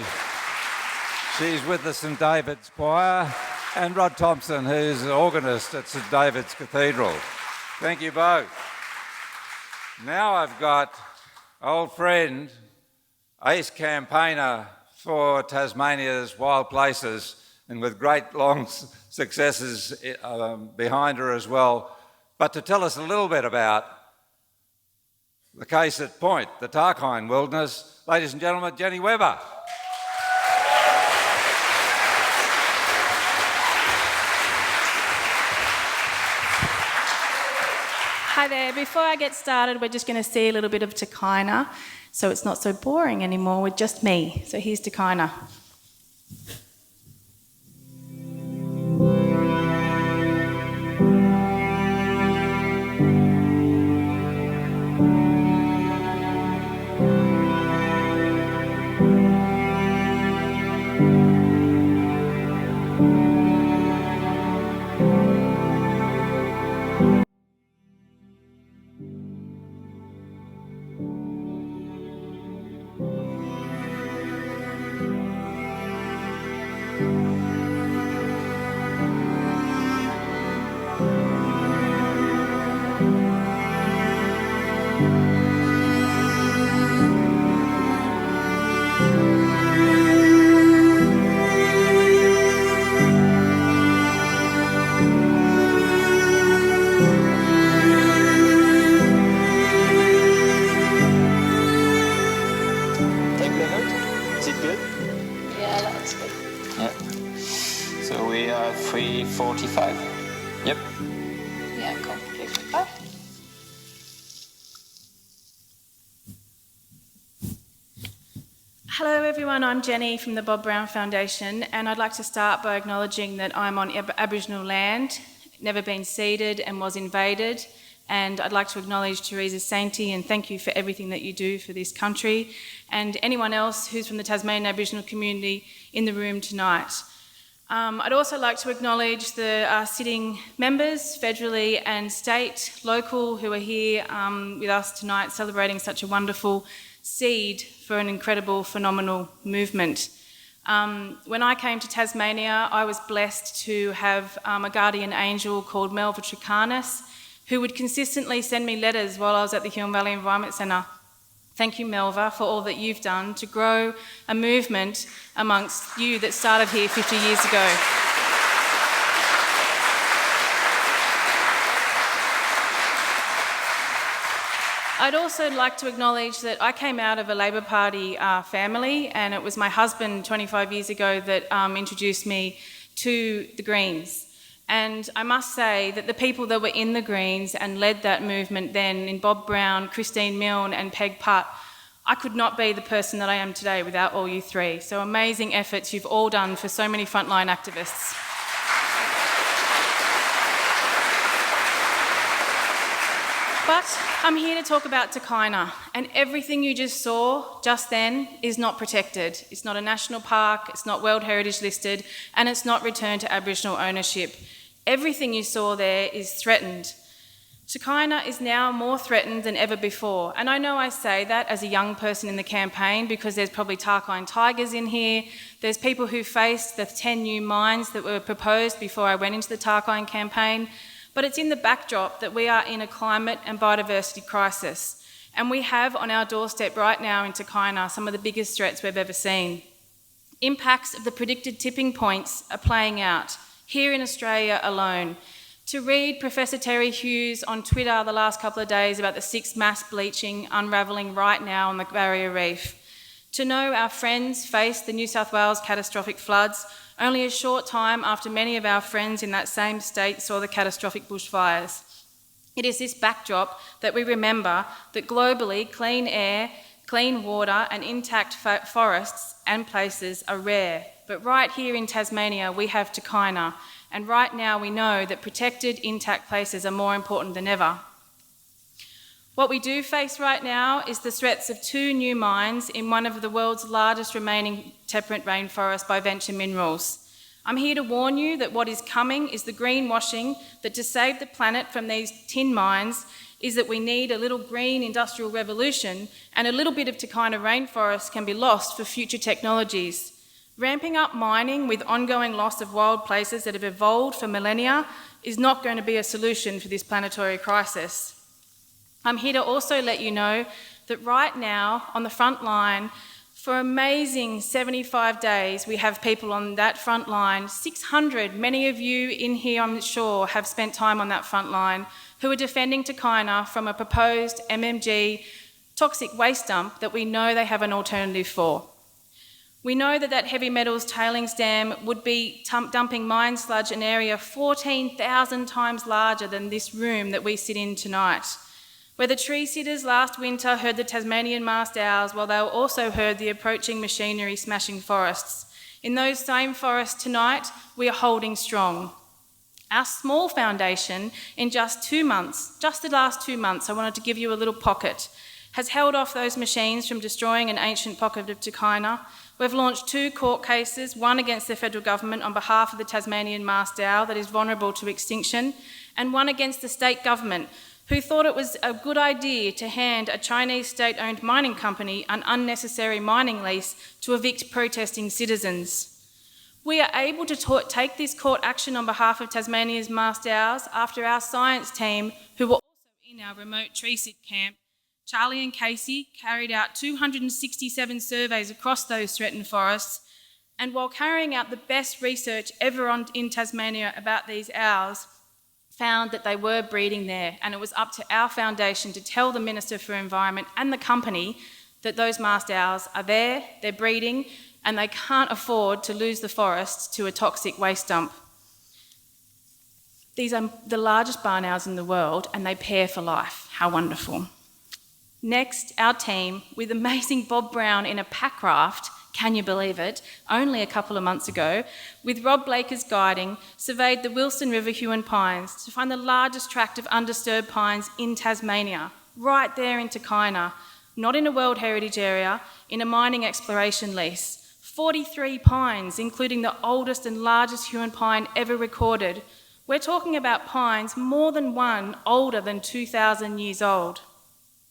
[SPEAKER 1] she's with the St David's Choir, and Rod Thompson, who's an organist at St David's Cathedral. Thank you both. Now I've got old friend, ace campaigner for Tasmania's wild places, and with great long successes behind her as well. But to tell us a little bit about the case at point, the Tarkine Wilderness, ladies and gentlemen, Jenny Webber.
[SPEAKER 3] Hi there. Before I get started, we're just going to see a little bit of Takina, so it's not so boring anymore with just me. So here's Takina.
[SPEAKER 5] Is it good?
[SPEAKER 23] Yeah, that's good.
[SPEAKER 5] Yeah. So we are 3:45. Yep.
[SPEAKER 23] Yeah, cool. 3:45.
[SPEAKER 3] Hello everyone, I'm Jenny from the Bob Brown Foundation, and I'd like to start by acknowledging that I'm on Aboriginal land, never been ceded and was invaded, and I'd like to acknowledge Teresa Sainty and thank you for everything that you do for this country, and anyone else who's from the Tasmanian Aboriginal community in the room tonight. I'd also like to acknowledge the sitting members, federally and state, local, who are here with us tonight celebrating such a wonderful seed for an incredible, phenomenal movement. When I came to Tasmania, I was blessed to have a guardian angel called Melva Tricanis, who would consistently send me letters while I was at the Huon Valley Environment Centre. Thank you, Melva, for all that you've done to grow a movement amongst you that started here 50 years ago. I'd also like to acknowledge that I came out of a Labor Party family, and it was my husband 25 years ago that introduced me to the Greens. And I must say that the people that were in the Greens and led that movement then, in Bob Brown, Christine Milne and Peg Putt, I could not be the person that I am today without all you three. So amazing efforts you've all done for so many frontline activists. But I'm here to talk about Takina, and everything you just saw just then is not protected. It's not a national park, it's not World Heritage listed, and it's not returned to Aboriginal ownership. Everything you saw there is threatened. Takina is now more threatened than ever before, and I know I say that as a young person in the campaign because there's probably Tarkine tigers in here, there's people who faced the 10 new mines that were proposed before I went into the Tarkine campaign, but it's in the backdrop that we are in a climate and biodiversity crisis, and we have on our doorstep right now in Takina some of the biggest threats we've ever seen. Impacts of the predicted tipping points are playing out here in Australia alone. To read Professor Terry Hughes on Twitter the last couple of days about the 6 mass bleaching unravelling right now on the Barrier Reef. To know our friends faced the New South Wales catastrophic floods only a short time after many of our friends in that same state saw the catastrophic bushfires. It is this backdrop that we remember that globally clean air, clean water and intact forests and places are rare. But right here in Tasmania we have Takina, and right now we know that protected, intact places are more important than ever. What we do face right now is the threats of 2 new mines in one of the world's largest remaining temperate rainforests by Venture Minerals. I'm here to warn you that what is coming is the greenwashing that to save the planet from these tin mines is that we need a little green industrial revolution, and a little bit of Takina rainforest can be lost for future technologies. Ramping up mining with ongoing loss of wild places that have evolved for millennia is not going to be a solution for this planetary crisis. I'm here to also let you know that right now, on the front line, for amazing 75 days, we have people on that front line, 600, many of you in here, I'm sure, have spent time on that front line, who are defending Takina from a proposed MMG toxic waste dump that we know they have an alternative for. We know that that heavy metals tailings dam would be dumping mine sludge in an area 14,000 times larger than this room that we sit in tonight, where the tree sitters last winter heard the Tasmanian masked owls while they also heard the approaching machinery smashing forests. In those same forests tonight, we are holding strong. Our small foundation, in just 2 months, just the last 2 months, I wanted to give you a little pocket, has held off those machines from destroying an ancient pocket of Takina. We've launched 2 court cases, one against the federal government on behalf of the Tasmanian masked owl that is vulnerable to extinction, and one against the state government, who thought it was a good idea to hand a Chinese state-owned mining company an unnecessary mining lease to evict protesting citizens. We are able to take this court action on behalf of Tasmania's masked owls after our science team, who were also in our remote tree sit camp, Charlie and Casey, carried out 267 surveys across those threatened forests, and while carrying out the best research ever in Tasmania about these owls, found that they were breeding there, and it was up to our foundation to tell the Minister for Environment and the company that those masked owls are there, they're breeding, and they can't afford to lose the forests to a toxic waste dump. These are the largest barn owls in the world, and they pair for life. How wonderful. Next, our team, with amazing Bob Brown in a pack raft, can you believe it, only a couple of months ago, with Rob Blakers guiding, surveyed the Wilson River Huon pines to find the largest tract of undisturbed pines in Tasmania, right there in Takina, not in a World Heritage Area, in a mining exploration lease. 43 pines, including the oldest and largest Huon pine ever recorded. We're talking about pines, more than one, older than 2,000 years old.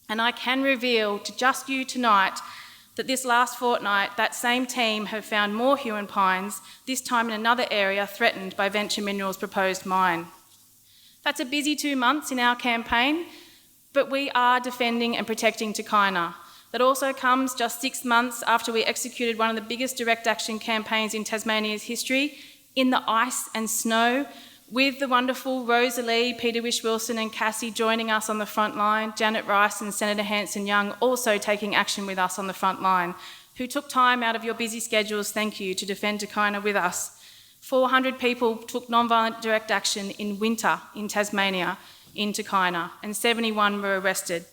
[SPEAKER 3] And I can reveal to just you tonight that this last fortnight, that same team have found more Huon pines, this time in another area threatened by Venture Minerals' proposed mine. That's a busy 2 months in our campaign, but we are defending and protecting Takina. That also comes just 6 months after we executed one of the biggest direct action campaigns in Tasmania's history, in the ice and snow, with the wonderful Rosalie, Peter Wish-Wilson and Cassie joining us on the front line, Janet Rice and Senator Hanson-Young also taking action with us on the front line, who took time out of your busy schedules, thank you, to defend Takina with us. 400 people took non-violent direct action in winter in Tasmania, in Takina, and 71 were arrested.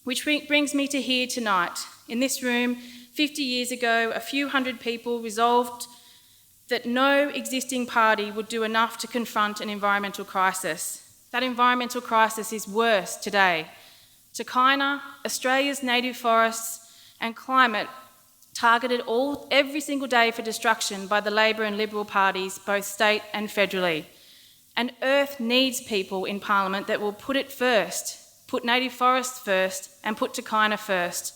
[SPEAKER 3] Which brings me to here tonight. In this room, 50 years ago, a few hundred people resolved that no existing party would do enough to confront an environmental crisis. That environmental crisis is worse today. Takina, Australia's native forests and climate targeted every single day for destruction by the Labor and Liberal parties, both state and federally. And Earth needs people in Parliament that will put it first, put native forests first, and put Takina first.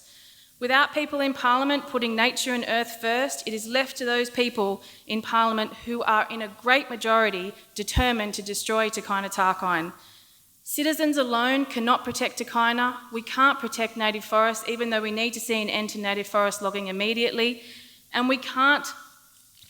[SPEAKER 3] Without people in Parliament putting nature and Earth first, it is left to those people in Parliament who are in a great majority determined to destroy Takina Tarkine. Citizens alone cannot protect Takina. We can't protect native forests, even though we need to see an end to native forest logging immediately. And we can't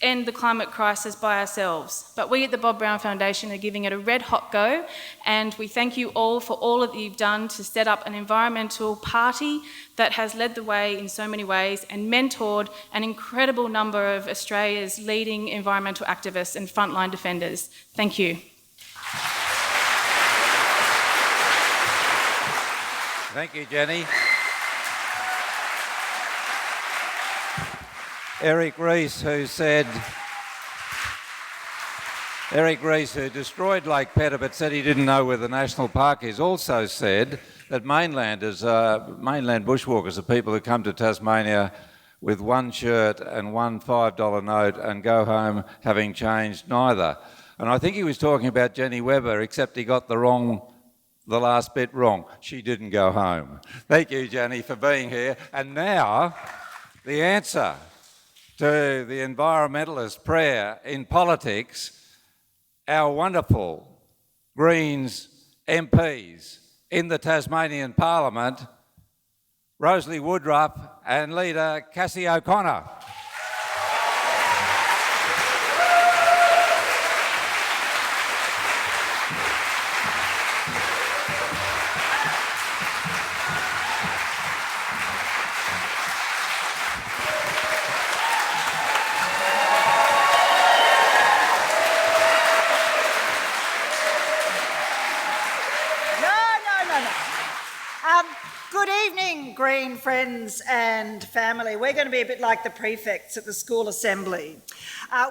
[SPEAKER 3] end the climate crisis by ourselves. But we at the Bob Brown Foundation are giving it a red hot go, and we thank you all for all that you've done to set up an environmental party that has led the way in so many ways and mentored an incredible number of Australia's leading environmental activists and frontline defenders. Thank you.
[SPEAKER 1] Thank you, Jenny. Eric Rees, who destroyed Lake Pedder but said he didn't know where the national park is, also said that mainland bushwalkers are people who come to Tasmania with one shirt and one $5 note and go home having changed neither. And I think he was talking about Jenny Webber, except he got the wrong the last bit wrong. She didn't go home. Thank you, Jenny, for being here. And now, the answer to the environmentalist prayer in politics, our wonderful Greens MPs in the Tasmanian Parliament, Rosalie Woodruff and leader Cassie O'Connor.
[SPEAKER 6] Good evening, Green friends and family. We're going to be a bit like the prefects at the school assembly.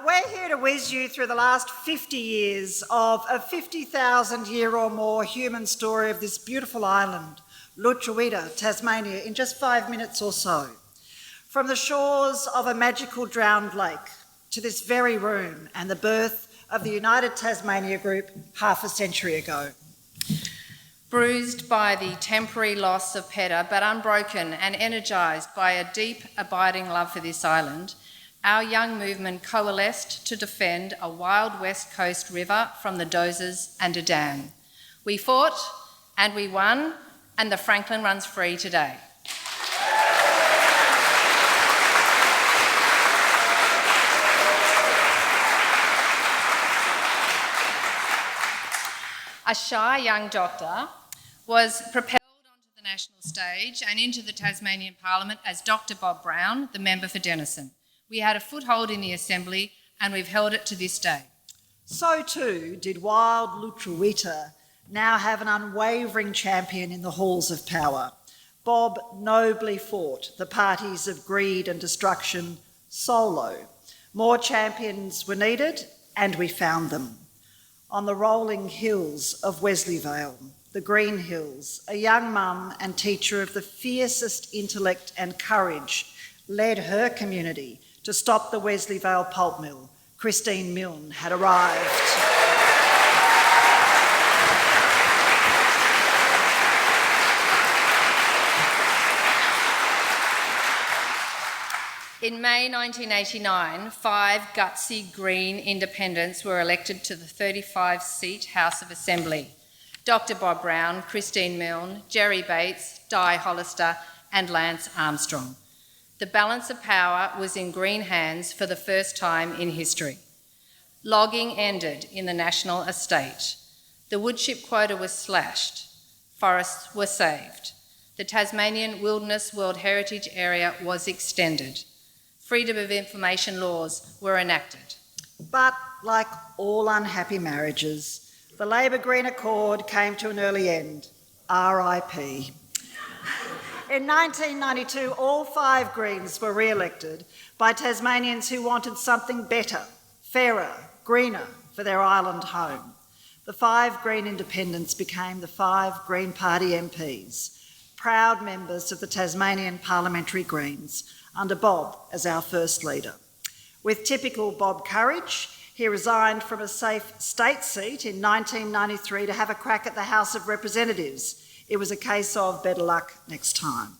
[SPEAKER 6] We're here to whiz you through the last 50 years of a 50,000-year or more human story of this beautiful island, Lutruwita, Tasmania, in just 5 minutes or so. From the shores of a magical drowned lake to this very room and the birth of the United Tasmania Group half a century ago.
[SPEAKER 7] Bruised by the temporary loss of Pedder, but unbroken and energised by a deep, abiding love for this island, our young movement coalesced to defend a wild west coast river from the dozers and a dam. We fought and we won, and the Franklin runs free today. A shy young doctor was propelled onto the national stage and into the Tasmanian Parliament as Dr. Bob Brown, the member for Denison. We had a foothold in the Assembly and we've held it to this day.
[SPEAKER 6] So too did wild Lutruwita now have an unwavering champion in the halls of power. Bob nobly fought the parties of greed and destruction solo. More champions were needed and we found them. On the rolling hills of Wesleyvale, the Green Hills, a young mum and teacher of the fiercest intellect and courage led her community to stop the Wesleyvale pulp mill. Christine Milne had arrived.
[SPEAKER 7] In May 1989, 5 gutsy Green independents were elected to the 35-seat House of Assembly. Dr. Bob Brown, Christine Milne, Jerry Bates, Di Hollister and Lance Armstrong. The balance of power was in Green hands for the first time in history. Logging ended in the national estate. The woodchip quota was slashed. Forests were saved. The Tasmanian Wilderness World Heritage Area was extended. Freedom of information laws were enacted.
[SPEAKER 6] But like all unhappy marriages, the Labor-Green Accord came to an early end. R.I.P. In 1992, all 5 Greens were re-elected by Tasmanians who wanted something better, fairer, greener for their island home. The 5 Green independents became the 5 Green Party MPs, proud members of the Tasmanian Parliamentary Greens, under Bob as our first leader. With typical Bob courage, he resigned from a safe state seat in 1993 to have a crack at the House of Representatives. It was a case of better luck next time.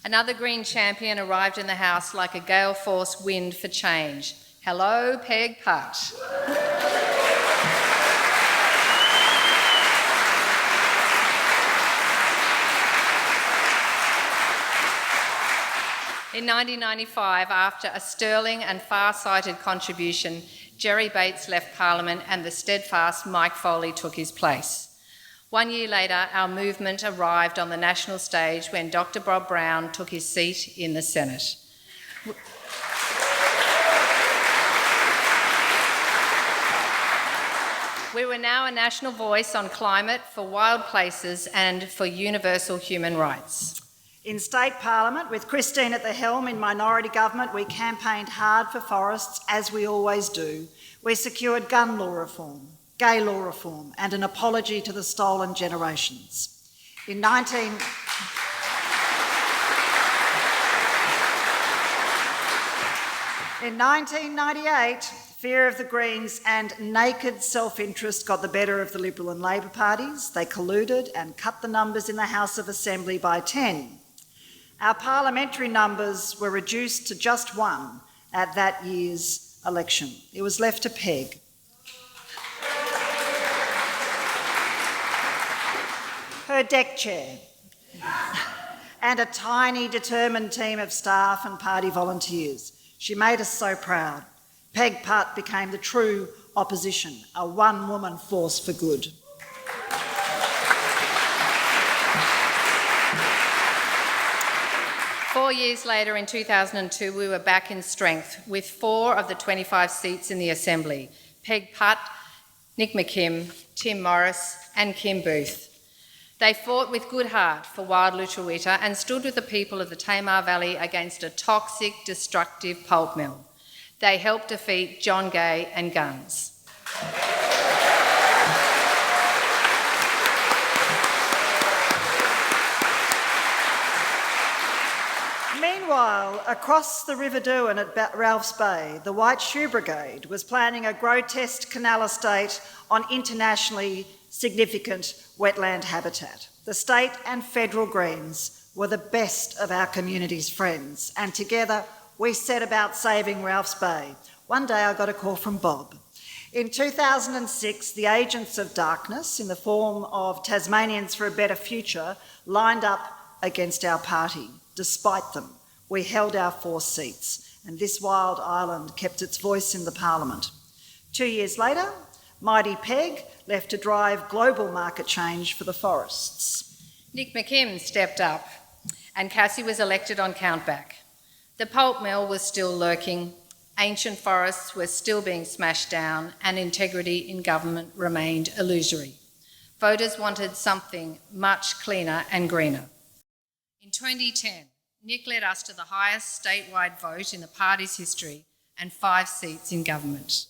[SPEAKER 7] Another Green champion arrived in the House like a gale-force wind for change. Hello, Peg Putt. In 1995, after a sterling and far-sighted contribution, Jerry Bates left Parliament and the steadfast Mike Foley took his place. 1 year later, our movement arrived on the national stage when Dr. Bob Brown took his seat in the Senate. We were now a national voice on climate, for wild places and for universal human rights.
[SPEAKER 6] In state parliament, with Christine at the helm in minority government, we campaigned hard for forests, as we always do. We secured gun law reform, gay law reform, and an apology to the stolen generations. In 1998, Fear of the Greens and naked self-interest got the better of the Liberal and Labor parties. They colluded and cut the numbers in the House of Assembly by 10. Our parliamentary numbers were reduced to just 1 at that year's election. It was left to Peg. Her deck chair and a tiny, determined team of staff and party volunteers. She made us so proud. Peg Putt became the true opposition, a one-woman force for good.
[SPEAKER 7] Four years later, in 2002, we were back in strength with 4 of the 25 seats in the Assembly: Peg Putt, Nick McKim, Tim Morris and Kim Booth. They fought with good heart for Wild Lutruwita and stood with the people of the Tamar Valley against a toxic, destructive pulp mill. They helped defeat John Gay and guns.
[SPEAKER 6] Meanwhile, across the River Derwent at Ralphs Bay, the White Shoe Brigade was planning a grotesque canal estate on internationally significant wetland habitat. The state and federal Greens were the best of our community's friends, and together we set about saving Ralphs Bay. One day I got a call from Bob. In 2006, the agents of darkness, in the form of Tasmanians for a Better Future, lined up against our party. Despite them, we held our 4 seats, and this wild island kept its voice in the Parliament. 2 years later, mighty Peg left to drive global market change for the forests.
[SPEAKER 7] Nick McKim stepped up, and Cassie was elected on countback. The pulp mill was still lurking, ancient forests were still being smashed down, and integrity in government remained illusory. Voters wanted something much cleaner and greener. In 2010, Nick led us to the highest statewide vote in the party's history and 5 seats in government.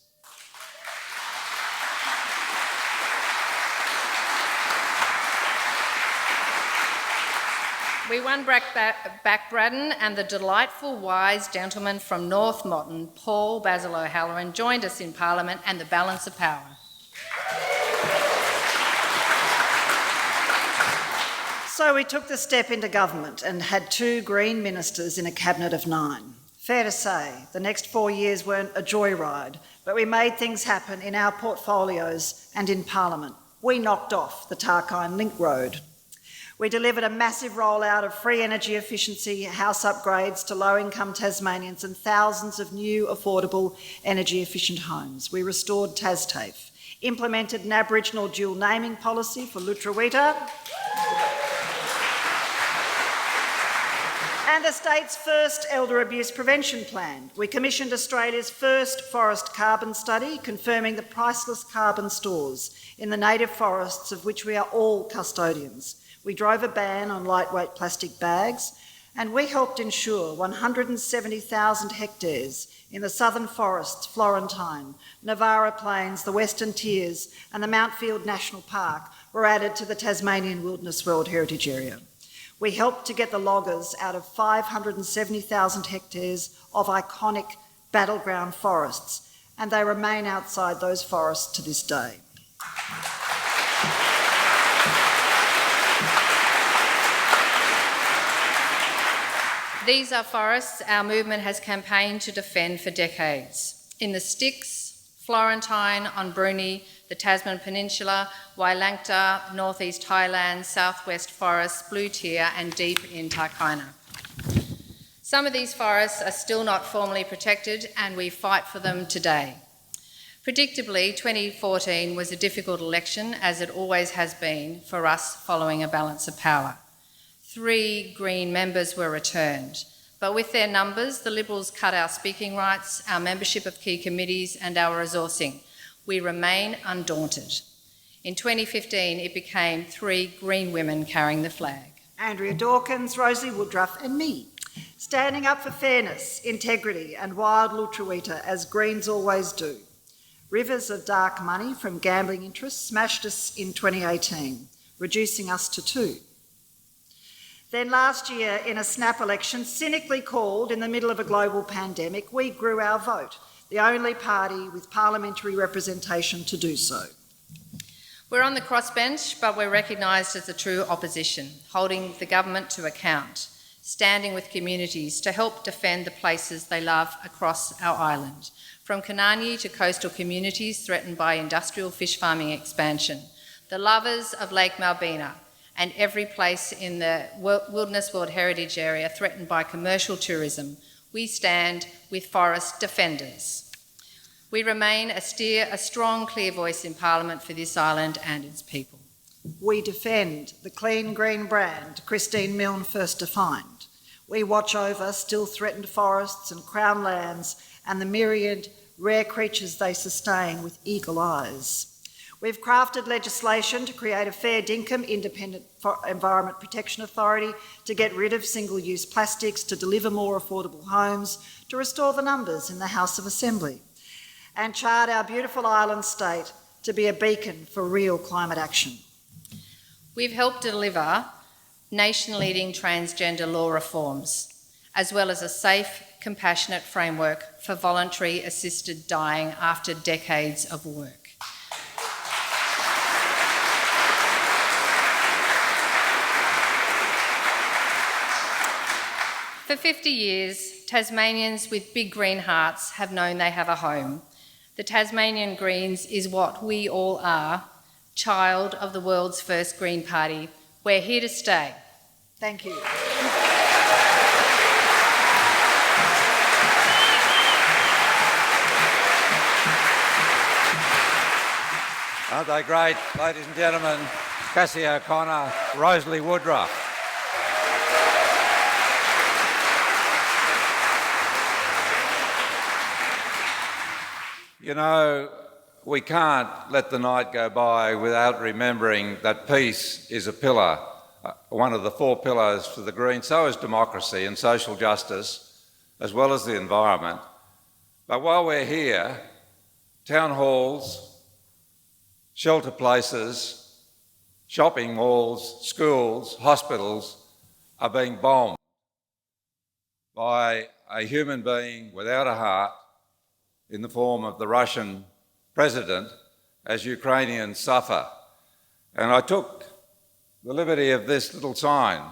[SPEAKER 7] We won back Braddon, and the delightful, wise gentleman from North Motton, Paul Basil O'Halloran, joined us in Parliament and the balance of power.
[SPEAKER 6] So we took the step into government and had 2 Green ministers in a cabinet of 9. Fair to say, the next 4 years weren't a joyride, but we made things happen in our portfolios and in Parliament. We knocked off the Tarkine Link Road. We delivered a massive rollout of free energy efficiency house upgrades to low-income Tasmanians and thousands of new affordable energy-efficient homes. We restored TasTAFE, implemented an Aboriginal dual naming policy for Lutruwita, and the state's first elder abuse prevention plan. We commissioned Australia's first forest carbon study, confirming the priceless carbon stores in the native forests of which we are all custodians. We drove a ban on lightweight plastic bags, and we helped ensure 170,000 hectares in the southern forests, Florentine, Navarra Plains, the Western Tiers and the Mountfield National Park were added to the Tasmanian Wilderness World Heritage Area. We helped to get the loggers out of 570,000 hectares of iconic battleground forests, and they remain outside those forests to this day.
[SPEAKER 7] These are forests our movement has campaigned to defend for decades. In the sticks, Florentine, on Bruni, the Tasman Peninsula, Wailangta, northeast Highlands, southwest forests, Blue Tier and deep in Tarkina. Some of these forests are still not formally protected, and we fight for them today. Predictably, 2014 was a difficult election, as it always has been for us following a balance of power. 3 Green members were returned, but with their numbers, the Liberals cut our speaking rights, our membership of key committees and our resourcing. We remain undaunted. In 2015, it became 3 Green women carrying the flag.
[SPEAKER 6] Andrea Dawkins, Rosie Woodruff and me, standing up for fairness, integrity and wild Lutruwita, as Greens always do. Rivers of dark money from gambling interests smashed us in 2018, reducing us to 2. Then last year, in a snap election, cynically called in the middle of a global pandemic, we grew our vote. the only party with parliamentary representation to do so.
[SPEAKER 7] We're on the crossbench, but we're recognised as the true opposition, holding the government to account, standing with communities to help defend the places they love across our island, from Kanani to coastal communities threatened by industrial fish farming expansion, the lovers of Lake Malbina, and every place in the Wilderness World Heritage Area threatened by commercial tourism. We stand with forest defenders. We remain a strong, clear voice in Parliament for this island and its people.
[SPEAKER 6] We defend the clean green brand Christine Milne first defined. We watch over still threatened forests and crown lands and the myriad rare creatures they sustain with eagle eyes. We've crafted legislation to create a fair dinkum independent environment protection authority, to get rid of single-use plastics, to deliver more affordable homes, to restore the numbers in the House of Assembly, and chart our beautiful island state to be a beacon for real climate action.
[SPEAKER 7] We've helped deliver nation-leading transgender law reforms, as well as a safe, compassionate framework for voluntary assisted dying after decades of work. For 50 years, Tasmanians with big green hearts have known they have a home. The Tasmanian Greens is what we all are, child of the world's first Green Party. We're here to stay.
[SPEAKER 6] Thank you.
[SPEAKER 1] Aren't they great, ladies and gentlemen? Cassie O'Connor, Rosalie Woodruff. You know, we can't let the night go by without remembering that peace is a pillar, one of the four pillars for the Greens. So is democracy and social justice, as well as the environment. But while we're here, town halls, shelter places, shopping malls, schools, hospitals are being bombed by a human being without a heart, in the form of the Russian president, as Ukrainians suffer. And I took the liberty of this little sign,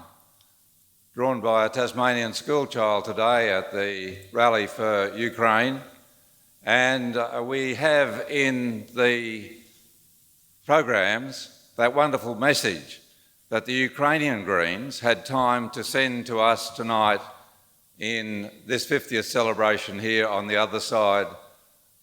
[SPEAKER 1] drawn by a Tasmanian schoolchild today at the Rally for Ukraine. And we have in the programs that wonderful message that the Ukrainian Greens had time to send to us tonight in this 50th celebration here on the other side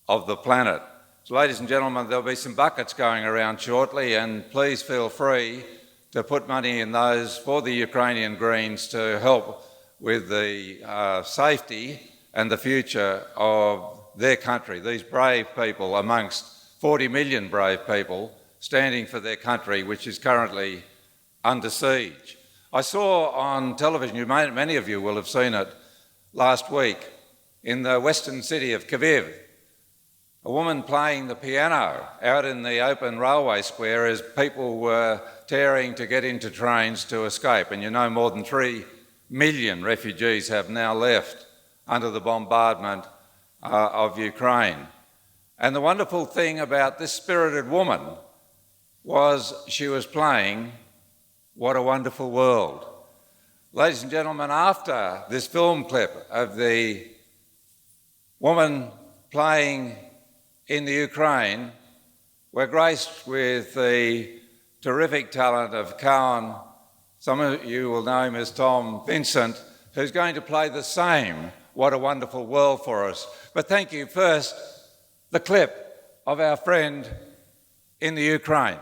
[SPEAKER 1] of the planet. So, ladies and gentlemen, there'll be some buckets going around shortly, and please feel free to put money in those for the Ukrainian Greens to help with the safety and the future of their country, these brave people amongst 40 million brave people standing for their country, which is currently under siege. I saw on television, many of you will have seen it last week, in the western city of Kyiv, a woman playing the piano out in the open railway square as people were tearing to get into trains to escape. And you know, more than 3 million refugees have now left under the bombardment of Ukraine. And the wonderful thing about this spirited woman was she was playing What a Wonderful World. Ladies and gentlemen, after this film clip of the woman playing in the Ukraine, we're graced with the terrific talent of Cowan. Some of you will know him as Tom Vincent, who's going to play the same What a Wonderful World for us. But thank you. First, the clip of our friend in the Ukraine.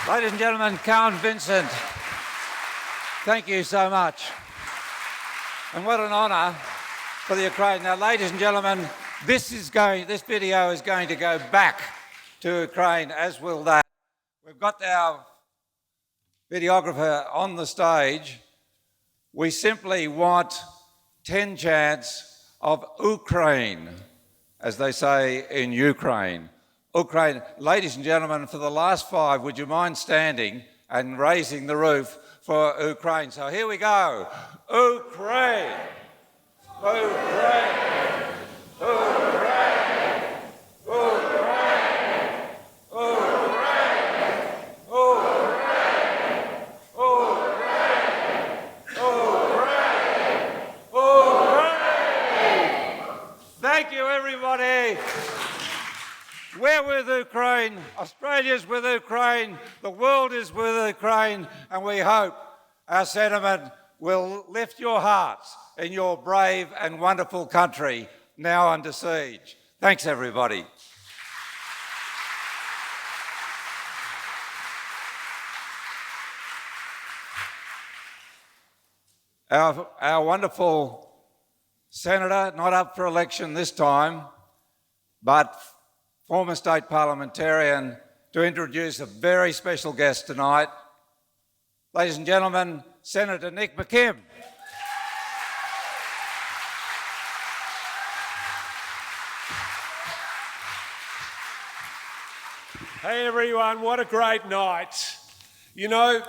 [SPEAKER 1] Ladies and gentlemen, Count Vincent, thank you so much. And what an honour for the Ukraine. Now, ladies and gentlemen, this video is going to go back to Ukraine, as will that. We've got our videographer on the stage. We simply want 10 chants of Ukraine, as they say in Ukraine. Ukraine. Ladies and gentlemen, for the last 5, would you mind standing and raising the roof for Ukraine? So here we go. Ukraine! Ukraine! Ukraine! Ukraine! Ukraine! Ukraine! Ukraine! Ukraine! Thank you, everybody. We're with Ukraine, Australia's with Ukraine, the world is with Ukraine, and we hope our sentiment will lift your hearts in your brave and wonderful country now under siege. Thanks, everybody. Our wonderful senator, not up for election this time, but former state parliamentarian, to introduce a very special guest tonight. Ladies and gentlemen, Senator Nick McKim.
[SPEAKER 11] Hey everyone, what a great night. You know,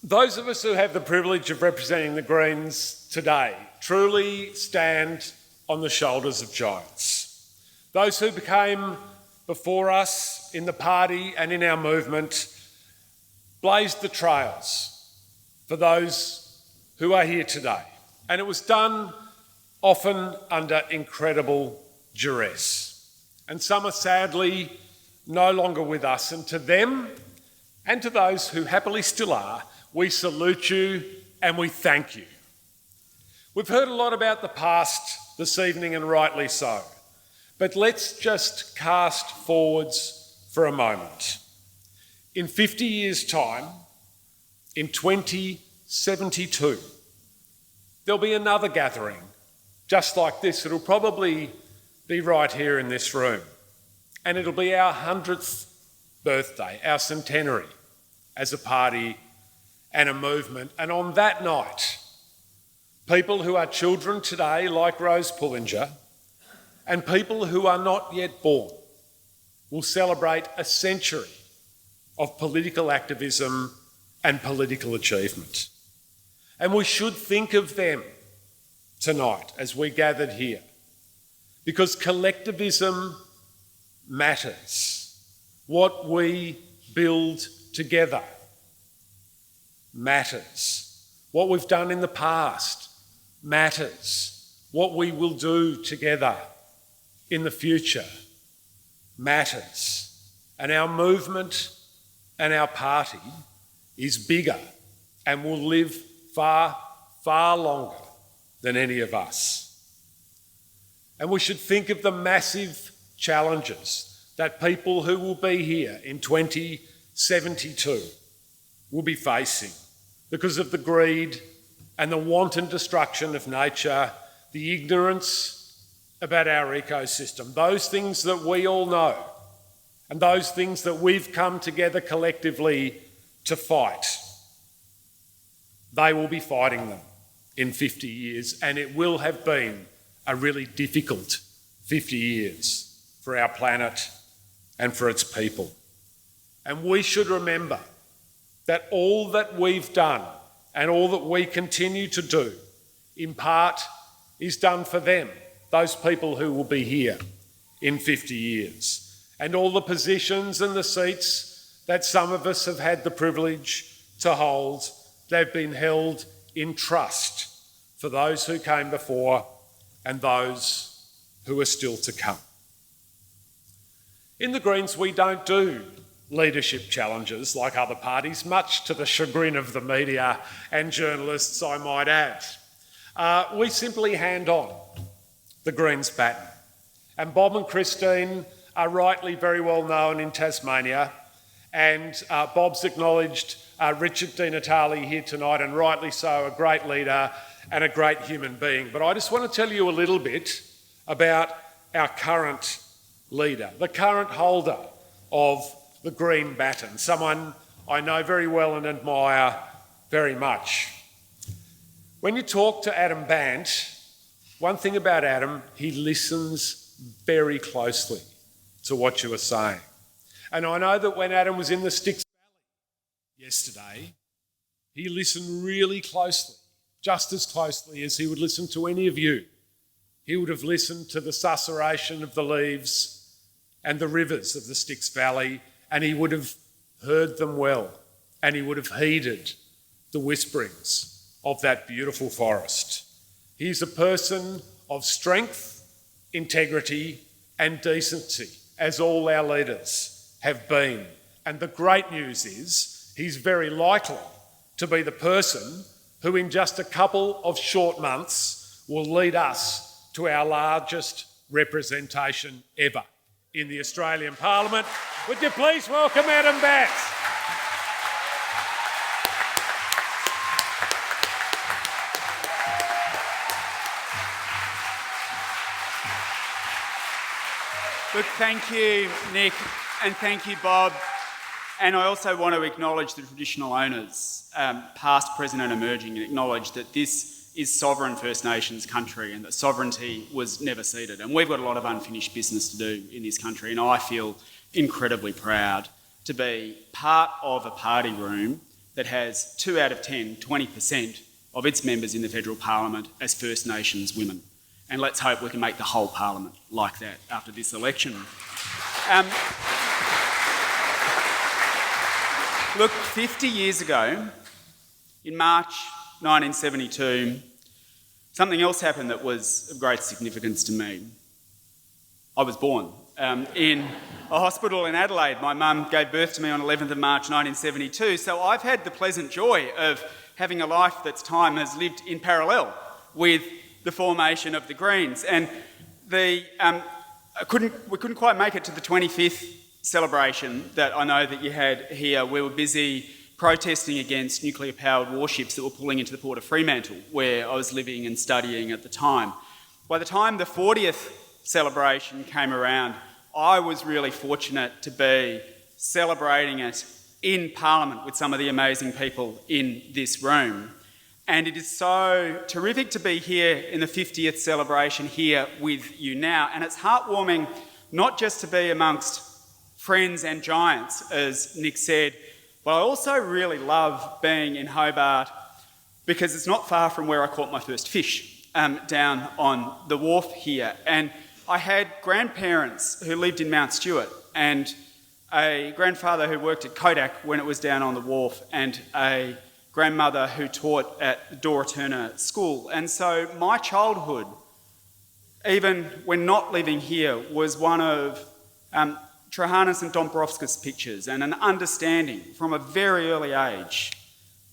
[SPEAKER 11] those of us who have the privilege of representing the Greens today truly stand on the shoulders of giants. Those who became before us in the party and in our movement blazed the trails for those who are here today. And it was done often under incredible duress. And some are sadly no longer with us. And to them, and to those who happily still are, we salute you and we thank you. We've heard a lot about the past this evening, and rightly so. But let's just cast forwards for a moment. In 50 years' time, in 2072, there'll be another gathering just like this. It'll probably be right here in this room. And it'll be our 100th birthday, our centenary as a party and a movement. And on that night, people who are children today, like Rose Pullinger, and people who are not yet born will celebrate a century of political activism and political achievement. And we should think of them tonight as we gathered here, because collectivism matters. What we build together matters. What we've done in the past matters. What we will do together in the future matters. And our movement and our party is bigger and will live far, far longer than any of us. And we should think of the massive challenges that people who will be here in 2072 will be facing because of the greed and the wanton destruction of nature, the ignorance about our ecosystem, those things that we all know and those things that we've come together collectively to fight. They will be fighting them in 50 years, and it will have been a really difficult 50 years for our planet and for its people. And we should remember that all that we've done and all that we continue to do, in part, is done for them, those people who will be here in 50 years. And all the positions and the seats that some of us have had the privilege to hold, they've been held in trust for those who came before and those who are still to come. In the Greens, we don't do leadership challenges like other parties, much to the chagrin of the media and journalists, I might add. We simply hand on the Greens baton. And Bob and Christine are rightly very well known in Tasmania, and Bob's acknowledged Richard Di Natale here tonight, and rightly so, a great leader and a great human being. But I just want to tell you a little bit about our current leader, the current holder of the green baton, someone I know very well and admire very much. When you talk to Adam Bant, one thing about Adam, he listens very closely to what you are saying. And I know that when Adam was in the Styx Valley yesterday, he listened really closely, just as closely as he would listen to any of you. He would have listened to the susurration of the leaves and the rivers of the Styx Valley, and he would have heard them well, and he would have heeded the whisperings of that beautiful forest. He's a person of strength, integrity, and decency, as all our leaders have been. And the great news is he's very likely to be the person who in just a couple of short months will lead us to our largest representation ever in the Australian Parliament. Would you please welcome Adam Bant?
[SPEAKER 9] Look, thank you, Nick, and thank you, Bob. And I also want to acknowledge the traditional owners, past, present and emerging, and acknowledge that this is sovereign First Nations country and that sovereignty was never ceded. And we've got a lot of unfinished business to do in this country, and I feel incredibly proud to be part of a party room that has 2 out of 10, 20% of its members in the federal parliament as First Nations women. And let's hope we can make the whole parliament like that after this election. Look, 50 years ago, in March 1972, something else happened that was of great significance to me. I was born in a hospital in Adelaide. My mum gave birth to me on 11th of March 1972, so I've had the pleasant joy of having a life that's time has lived in parallel with the formation of the Greens. And we couldn't quite make it to the 25th celebration that I know that you had here. We were busy protesting against nuclear-powered warships that were pulling into the port of Fremantle, where I was living and studying at the time. By the time the 40th celebration came around, I was really fortunate to be celebrating it in Parliament with some of the amazing people in this room. And it is so terrific to be here in the 50th celebration here with you now. And it's heartwarming not just to be amongst friends and giants, as Nick said, but I also really love being in Hobart because it's not far from where I caught my first fish, down on the wharf here. And I had grandparents who lived in Mount Stewart and a grandfather who worked at Kodak when it was down on the wharf and a grandmother who taught at Dora Turner School. And so my childhood, even when not living here, was one of Trahanas and Dombrovskis pictures and an understanding from a very early age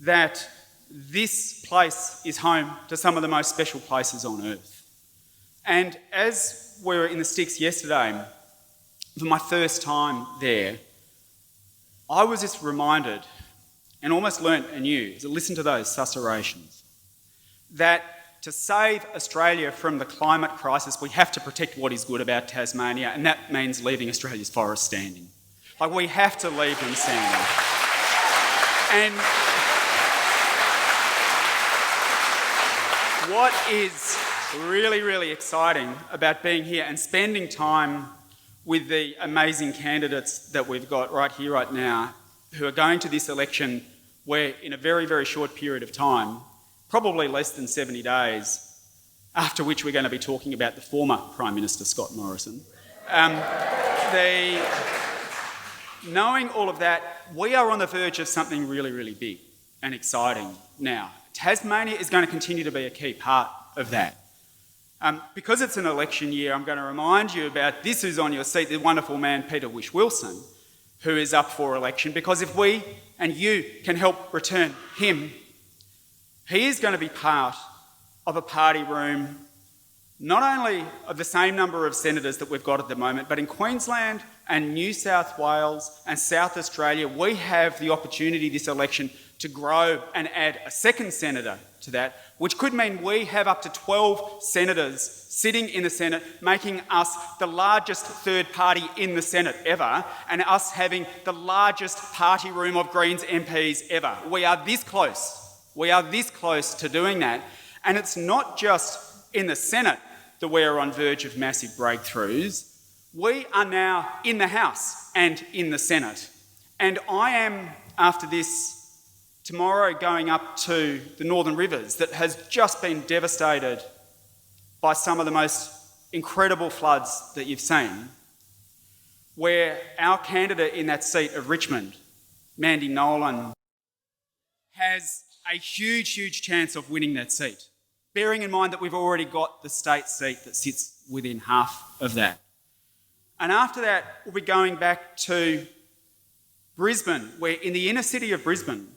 [SPEAKER 9] that this place is home to some of the most special places on earth. And as we were in the Styx yesterday, for my first time there, I was just reminded and almost learnt anew, to listen to those susurrations, that to save Australia from the climate crisis, we have to protect what is good about Tasmania, and that means leaving Australia's forests standing. Like, we have to leave them standing. And what is really, really exciting about being here and spending time with the amazing candidates that we've got right here, right now, who are going to this election where in a very, very short period of time, probably less than 70 days, after which we're going to be talking about the former Prime Minister, Scott Morrison. Knowing all of that, we are on the verge of something really, really big and exciting now. Tasmania is going to continue to be a key part of that. Because it's an election year, I'm going to remind you about this who's on your seat, the wonderful man Peter Wish-Wilson, who is up for election, because if we and you can help return him, he is going to be part of a party room, not only of the same number of senators that we've got at the moment, but in Queensland and New South Wales and South Australia, we have the opportunity this election to grow and add a second senator to that, which could mean we have up to 12 senators sitting in the Senate, making us the largest third party in the Senate ever, and us having the largest party room of Greens MPs ever. We are this close. We are this close to doing that. And it's not just in the Senate that we are on verge of massive breakthroughs. We are now in the House and in the Senate. And I am, after this, tomorrow going up to the Northern Rivers that has just been devastated by some of the most incredible floods that you've seen, where our candidate in that seat of Richmond, Mandy Nolan, has a huge, huge chance of winning that seat, bearing in mind that we've already got the state seat that sits within half of that. And after that, we'll be going back to Brisbane, where in the inner city of Brisbane,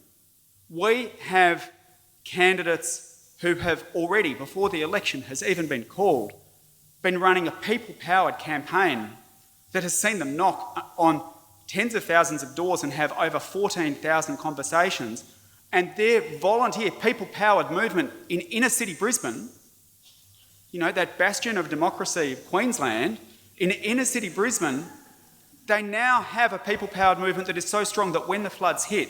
[SPEAKER 9] we have candidates who have already, before the election has even been called, been running a people-powered campaign that has seen them knock on tens of thousands of doors and have over 14,000 conversations. And their volunteer, people-powered movement in inner city Brisbane, you know, that bastion of democracy of Queensland, in inner city Brisbane, they now have a people-powered movement that is so strong that when the floods hit,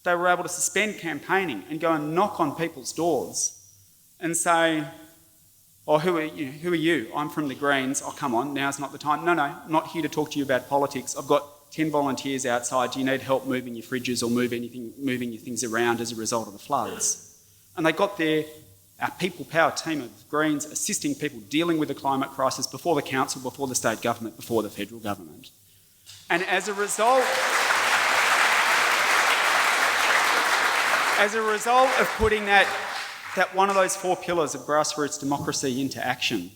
[SPEAKER 9] they were able to suspend campaigning and go and knock on people's doors and say, oh, who are you? I'm from the Greens. Oh, come on, now's not the time. No, I'm not here to talk to you about politics. I've got 10 volunteers outside. Do you need help moving your fridges or moving your things around as a result of the floods? And they got there, our people power team of Greens, assisting people dealing with the climate crisis before the council, before the state government, before the federal government. And as a result of putting that one of those four pillars of grassroots democracy into action,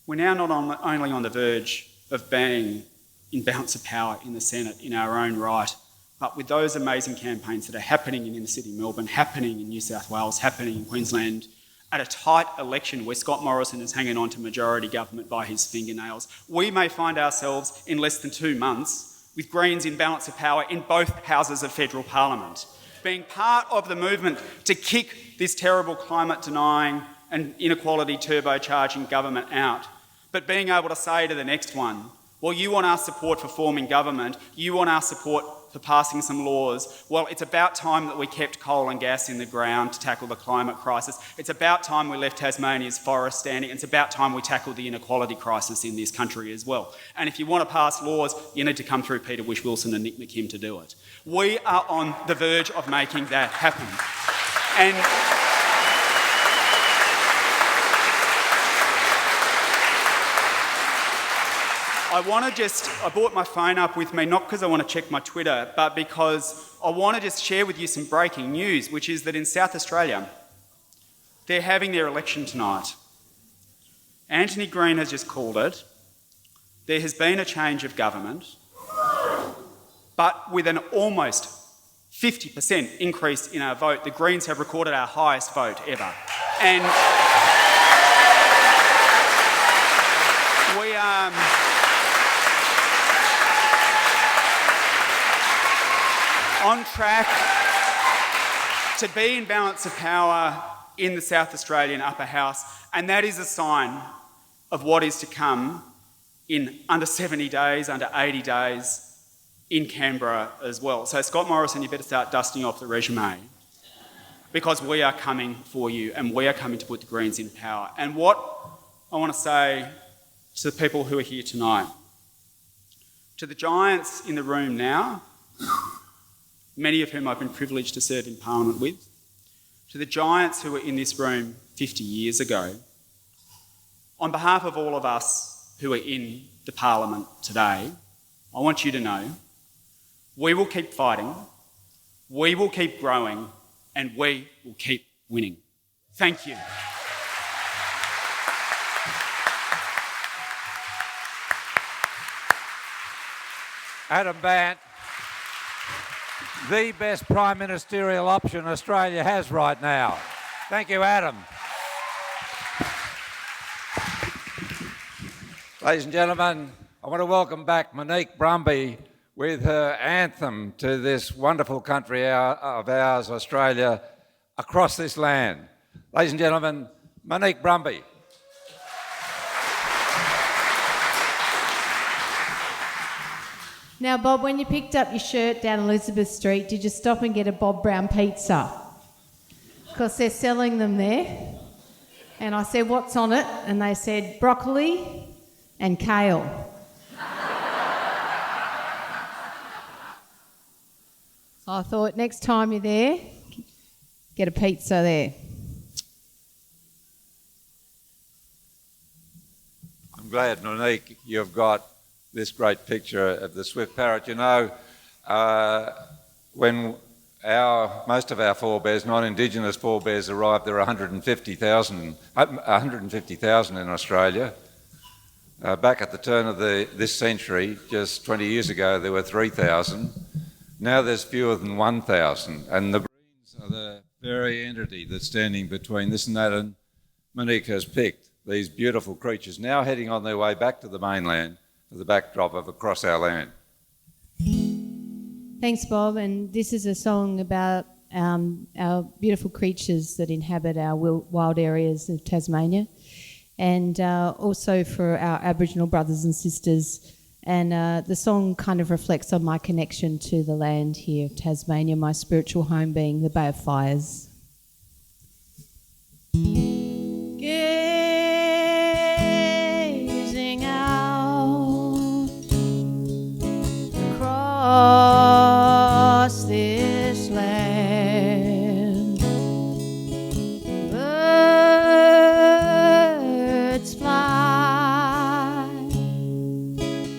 [SPEAKER 9] we're now not only on the verge of being in balance of power in the Senate in our own right, but with those amazing campaigns that are happening in inner city Melbourne, happening in New South Wales, happening in Queensland, at a tight election where Scott Morrison is hanging on to majority government by his fingernails, we may find ourselves in less than 2 months with Greens in balance of power in both houses of federal parliament, being part of the movement to kick this terrible climate-denying and inequality turbocharging government out, but being able to say to the next one, well, you want our support for forming government, you want our support for passing some laws. Well, it's about time that we kept coal and gas in the ground to tackle the climate crisis. It's about time we left Tasmania's forests standing. It's about time we tackled the inequality crisis in this country as well. And if you want to pass laws, you need to come through Peter Wish-Wilson and Nick McKim to do it. We are on the verge of making that happen. And I brought my phone up with me, not because I want to check my Twitter, but because I want to just share with you some breaking news, which is that in South Australia, they're having their election tonight. Anthony Green has just called it. There has been a change of government, but with an almost 50% increase in our vote, the Greens have recorded our highest vote ever. And we are on track to be in balance of power in the South Australian upper house, and that is a sign of what is to come in under 70 days, under 80 days in Canberra as well. So Scott Morrison, you better start dusting off the resume, because we are coming for you and we are coming to put the Greens in power. And what I want to say to the people who are here tonight, To the giants in the room now, many of whom I've been privileged to serve in Parliament with, to the giants who were in this room 50 years ago, on behalf of all of us who are in the Parliament today, I want you to know we will keep fighting, we will keep growing, and we will keep winning. Thank you.
[SPEAKER 1] Adam Bant, the best prime ministerial option Australia has right now. Thank you, Adam. Ladies and gentlemen, I want to welcome back Monique Brumby with her anthem to this wonderful country of ours, Australia, across this land. Ladies and gentlemen, Monique Brumby.
[SPEAKER 12] Now, Bob, when you picked up your shirt down Elizabeth Street, did you stop and get a Bob Brown pizza? Because they're selling them there. And I said, what's on it? And they said, broccoli and kale. So I thought, next time you're there, get a pizza there.
[SPEAKER 1] I'm glad, Monique, you've got this great picture of the swift parrot. You know, when most of our forebears, non-Indigenous forebears, arrived, there were 150,000 in Australia. Back at the turn of this century, just 20 years ago, there were 3,000. Now there's fewer than 1,000. And the Greens are the very entity that's standing between this and that. And Monique has picked these beautiful creatures now heading on their way back to the mainland, for the backdrop of Across Our Land.
[SPEAKER 12] Thanks, Bob. And this is a song about our beautiful creatures that inhabit our wild areas of Tasmania, and also for our Aboriginal brothers and sisters. And the song kind of reflects on my connection to the land here of Tasmania, my spiritual home being the Bay of Fires. Gazing out across this land, birds fly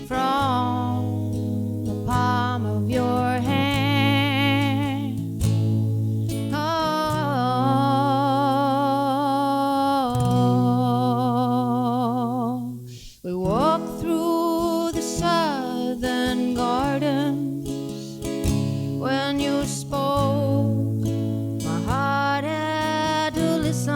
[SPEAKER 12] from the palm of your hand. Oh, we walk through the southern gardens. When you spoke, my heart had to listen.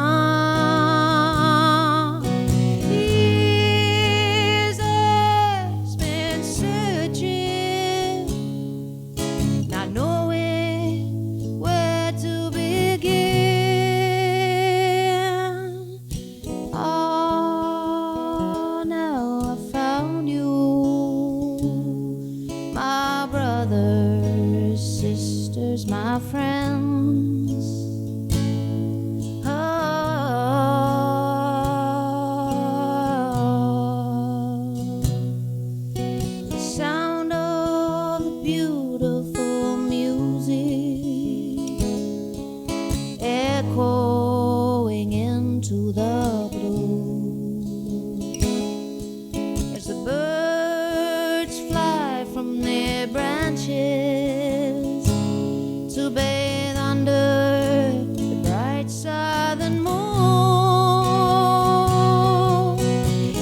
[SPEAKER 12] Years has been searching, not knowing where to begin. Oh, now I found you, my brothers, sisters, my friends. Oh, the sound of the beautiful music echoing into the blue as the birds fly from their branches to bathe under the bright southern moon.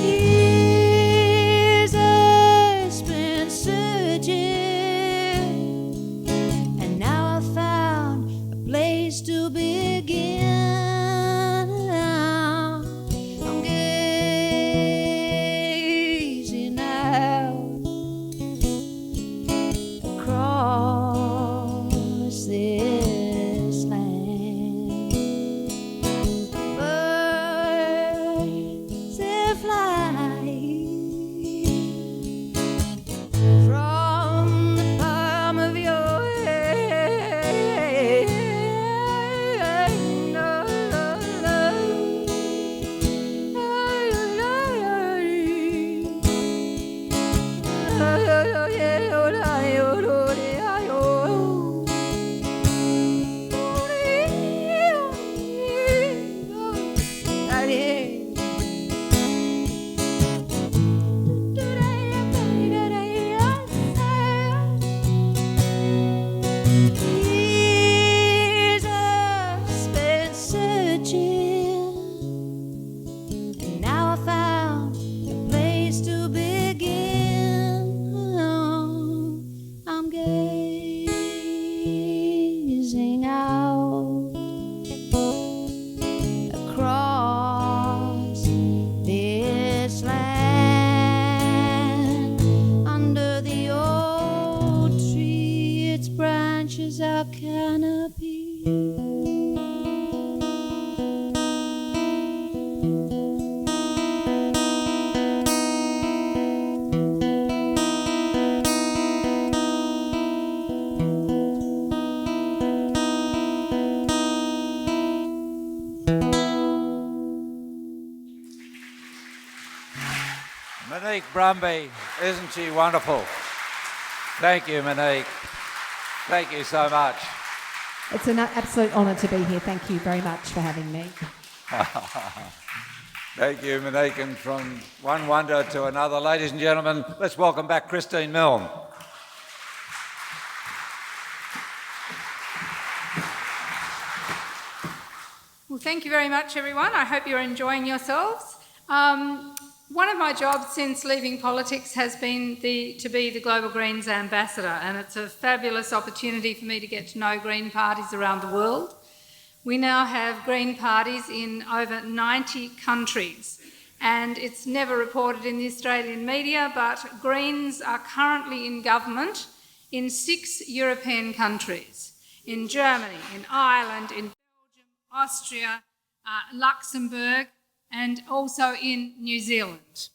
[SPEAKER 12] Years I spent searching, and now I found a place to begin. I'm gazing out across this
[SPEAKER 17] Years I've spent searching, and now I found a place to begin. I'm gazing out across this land, under the old tree, its branches our canopy.
[SPEAKER 1] Monique Brumby, isn't she wonderful? Thank you, Monique. Thank you so much.
[SPEAKER 10] It's an absolute honour to be here. Thank you very much for having me.
[SPEAKER 1] Thank you, Monique. And from one wonder to another, ladies and gentlemen, let's welcome back Christine Milne.
[SPEAKER 4] Well, thank you very much, everyone. I hope you're enjoying yourselves. One of my jobs since leaving politics has been to be the Global Greens ambassador, and it's a fabulous opportunity for me to get to know Green parties around the world. We now have Green parties in over 90 countries, and it's never reported in the Australian media, but Greens are currently in government in 6 European countries, in Germany, in Ireland, in Belgium, Austria, Luxembourg, and also in New Zealand.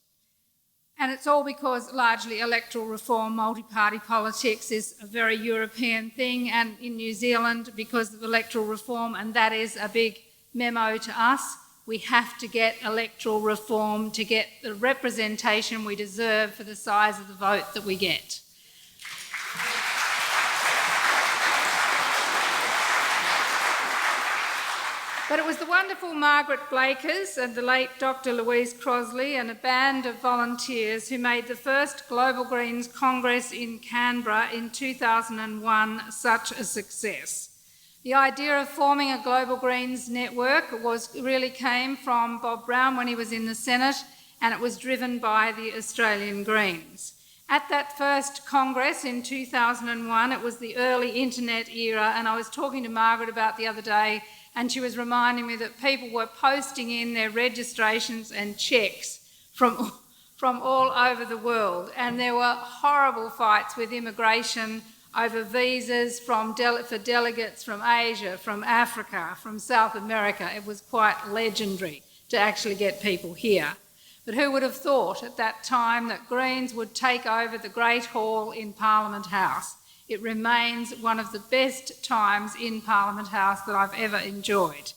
[SPEAKER 4] And it's all because largely electoral reform, multi-party politics is a very European thing, and in New Zealand because of electoral reform, and that is a big memo to us. We have to get electoral reform to get the representation we deserve for the size of the vote that we get. But it was the wonderful Margaret Blakers and the late Dr. Louise Crosley and a band of volunteers who made the first Global Greens Congress in Canberra in 2001 such a success. The idea of forming a Global Greens network really came from Bob Brown when he was in the Senate, and it was driven by the Australian Greens. At that first Congress in 2001, it was the early internet era, and I was talking to Margaret about the other day, and she was reminding me that people were posting in their registrations and cheques from all over the world. And there were horrible fights with immigration over visas for delegates from Asia, from Africa, from South America. It was quite legendary to actually get people here. But who would have thought at that time that Greens would take over the Great Hall in Parliament House? It remains one of the best times in Parliament House that I've ever enjoyed.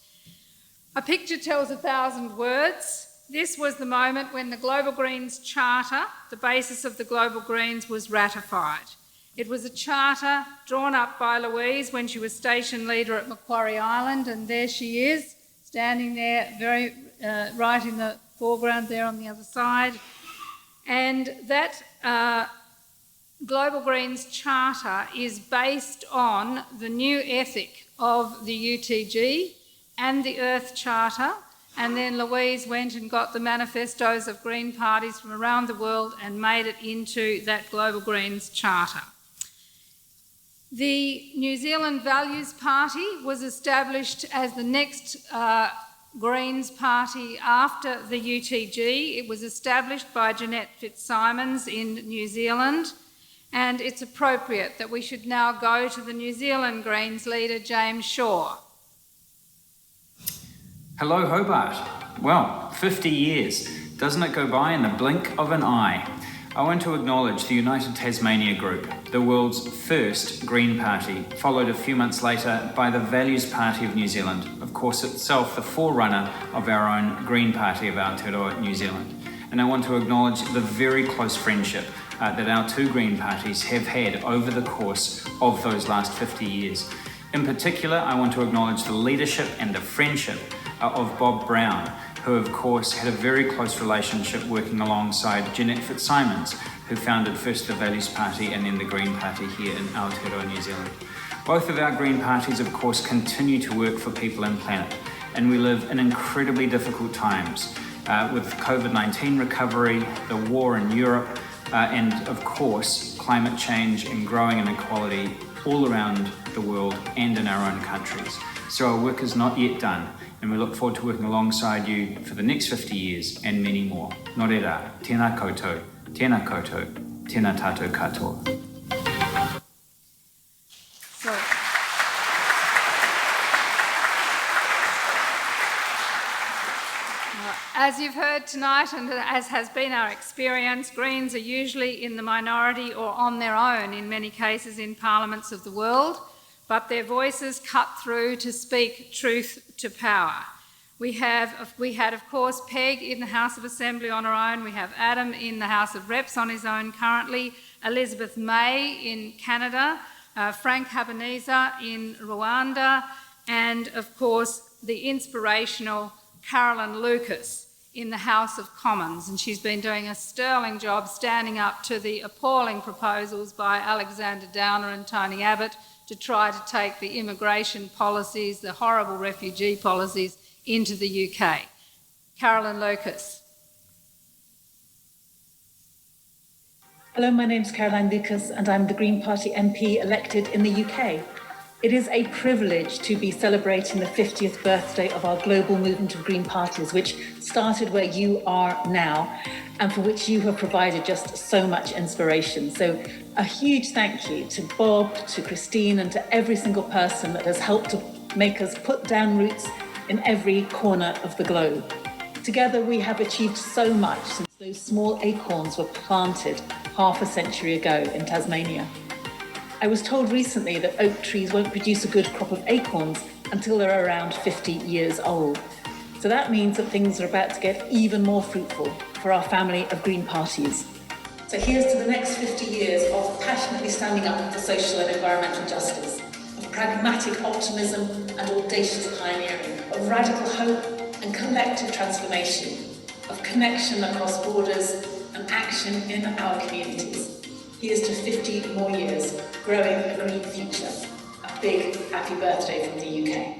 [SPEAKER 4] A picture tells 1,000 words. This was the moment when the Global Greens Charter, the basis of the Global Greens, was ratified. It was a charter drawn up by Louise when she was station leader at Macquarie Island, and there she is, standing there very right in the foreground there on the other side. And that Global Greens Charter is based on the new ethic of the UTG and the Earth Charter, and then Louise went and got the manifestos of Green parties from around the world and made it into that Global Greens Charter. The New Zealand Values Party was established as the next Greens party after the UTG. It was established by Jeanette Fitzsimons in New Zealand, and it's appropriate that we should now go to the New Zealand Greens leader, James Shaw.
[SPEAKER 13] Hello, Hobart. Well, 50 years. Doesn't it go by in the blink of an eye? I want to acknowledge the United Tasmania Group, the world's first Green Party, followed a few months later by the Values Party of New Zealand, of course itself the forerunner of our own Green Party of Aotearoa, New Zealand. And I want to acknowledge the very close friendship that our two Green parties have had over the course of those last 50 years. In particular, I want to acknowledge the leadership and the friendship of Bob Brown, who of course had a very close relationship working alongside Jeanette Fitzsimons, who founded first the Values Party and then the Green Party here in Aotearoa, New Zealand. Both of our Green parties, of course, continue to work for people and planet, and we live in incredibly difficult times with COVID-19 recovery, the war in Europe, and of course, climate change and growing inequality all around the world and in our own countries. So our work is not yet done, and we look forward to working alongside you for the next 50 years and many more. Nō reira, tēnā koutou, tēnā koutou, tēnā tātou katoa.
[SPEAKER 4] As you've heard tonight, and as has been our experience, Greens are usually in the minority or on their own in many cases in parliaments of the world, but their voices cut through to speak truth to power. We had, of course, Peg in the House of Assembly on her own. We have Adam in the House of Reps on his own currently, Elizabeth May in Canada, Frank Habineza in Rwanda, and, of course, the inspirational Carolyn Lucas in the House of Commons, and she's been doing a sterling job standing up to the appalling proposals by Alexander Downer and Tony Abbott to try to take the immigration policies, the horrible refugee policies, into the UK. Carolyn Lucas.
[SPEAKER 8] Hello, my name's Caroline Lucas and I'm the Green Party MP elected in the UK. It is a privilege to be celebrating the 50th birthday of our global movement of Green Parties, which started where you are now and for which you have provided just so much inspiration. So a huge thank you to Bob, to Christine, and to every single person that has helped to make us put down roots in every corner of the globe. Together we have achieved so much since those small acorns were planted half a century ago in Tasmania. I was told recently that oak trees won't produce a good crop of acorns until they're around 50 years old. So that means that things are about to get even more fruitful for our family of Green Parties. So here's to the next 50 years of passionately standing up for social and environmental justice, of pragmatic optimism and audacious pioneering, of radical hope and collective transformation, of connection across borders and action in our communities. Here's to 50 more years, growing a green future. A big happy birthday from the UK.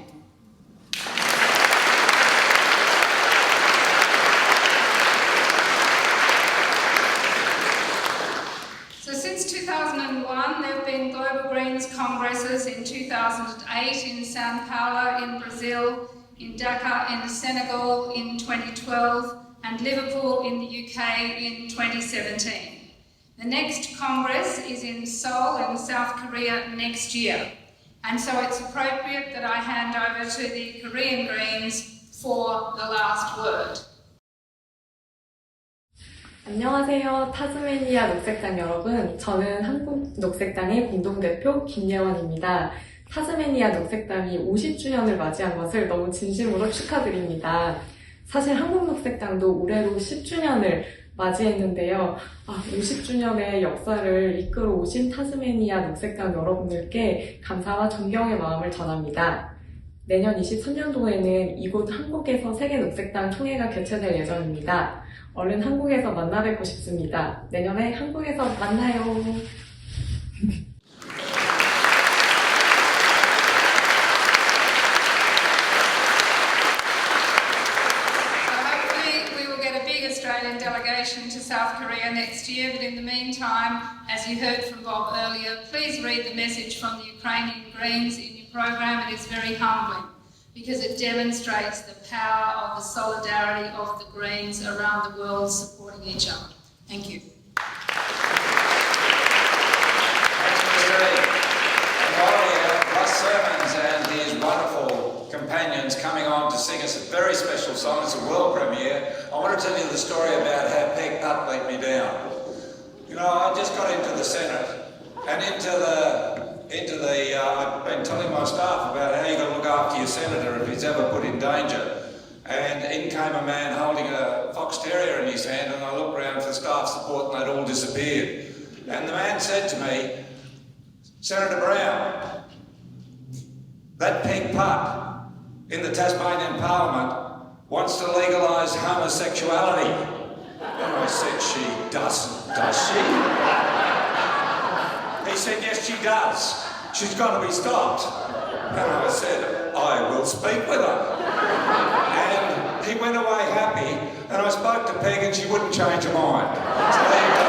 [SPEAKER 4] So since 2001, there have been Global Greens Congresses in 2008 in Sao Paulo in Brazil, in Dakar in Senegal in 2012, and Liverpool in the UK in 2017. The next Congress is in Seoul in South Korea next year, and so it's appropriate that I hand over to the Korean Greens for the last word.
[SPEAKER 14] 안녕하세요. 타스메니아 녹색당 여러분. 저는 한국 녹색당의 공동대표 김예원입니다. 타스메니아 녹색당이 50주년을 맞이한 것을 너무 진심으로 축하드립니다. 사실 한국 녹색당도 올해로 10주년을 맞이했는데요. 50주년의 역사를 이끌어 오신 타스메니아 녹색당 여러분들께 감사와 존경의 마음을 전합니다. 내년 23년도에는 이곳 한국에서 세계 녹색당 총회가 개최될 예정입니다. 얼른 한국에서 만나 뵙고 싶습니다. 내년에 한국에서 만나요.
[SPEAKER 4] Delegation to South Korea next year, but in the meantime, as you heard from Bob earlier, please read the message from the Ukrainian Greens in your program. It is very humbling because it demonstrates the power of the solidarity of the Greens around the world supporting each other. Thank you.
[SPEAKER 1] Russ Sermons and his wonderful companions coming on to sing us a very special song. It's a world premiere. I want to tell you the story about how Peg Putt let me down. You know, I just got into the Senate and I've been telling my staff about how you've got to look after your senator if he's ever put in danger. And in came a man holding a fox terrier in his hand, and I looked around for staff support and they'd all disappeared. And the man said to me, Senator Brown, that Peg Putt in the Tasmanian Parliament wants to legalise homosexuality. And I said, she doesn't, does she? He said, yes, she does. she's got to be stopped. And I said, I will speak with her. And he went away happy, and I spoke to Peg and she wouldn't change her mind. So there you go.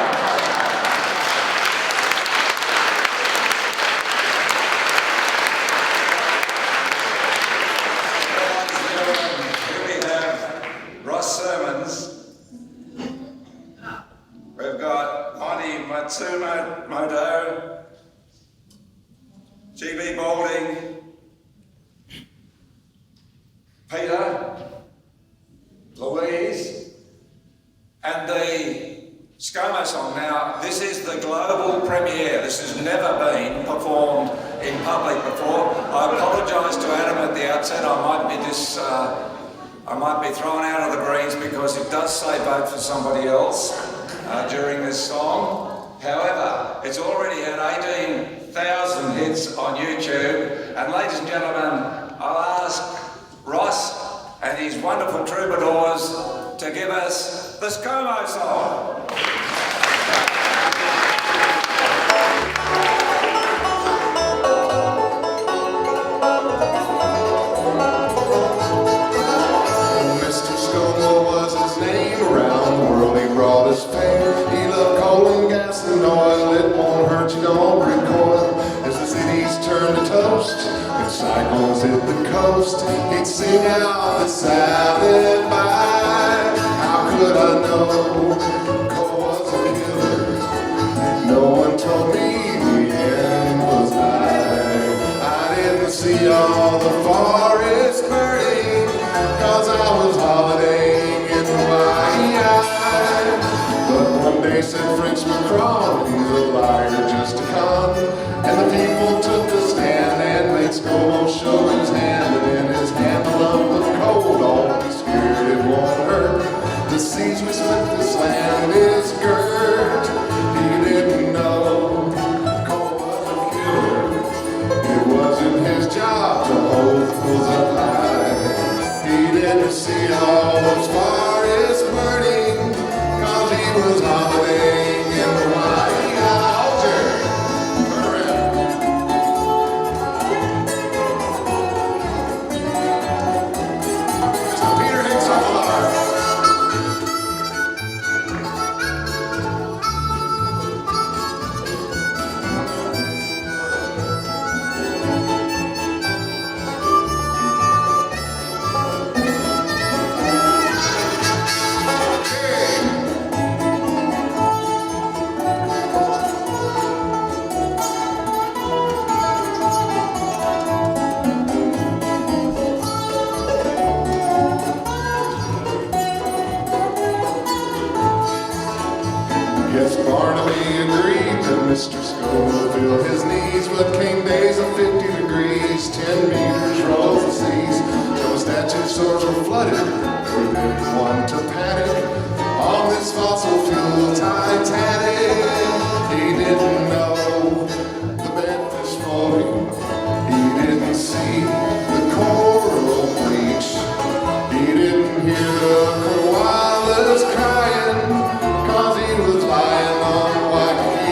[SPEAKER 1] We've got Monty Matsumoto, GB Balding, Peter, Louise, and the ScoMo song. Now, this is the global premiere. This has never been performed in public before. I apologise to Adam at the outset. I might be thrown out of the Greens because it does say vote for somebody else during this song. However, it's already had 18,000 hits on YouTube. And ladies and gentlemen, I'll ask Ross and his wonderful troubadours to give us the ScoMo song.
[SPEAKER 15] Cycles hit the coast, he'd sing out the silent by. How could I know Cole was a killer? No one told me the end was nigh. I didn't see all the forest burning, cause I was holidaying in Hawaii. But one day said French Macron, he's a liar, just a con. And the people took a stand and made ScoMo show his hand. And in his hand a lump of coal, don't be scared, it won't hurt. The seas we split, this land is girt. He didn't know Cole was a killer. It wasn't his job to hold fools up high. He didn't see all those forests burning, cause he was holidaying in Hawaii. Mr. ScoMo filled his knees, but came days of 50 degrees, 10 meters rose the seas, till the statue stores were flooded, with everyone to panic on this fossil fuel Titanic. He didn't know the bedfish floating, he didn't see the coral bleach, he didn't hear the koalas crying, cause he was lying on Waikiki.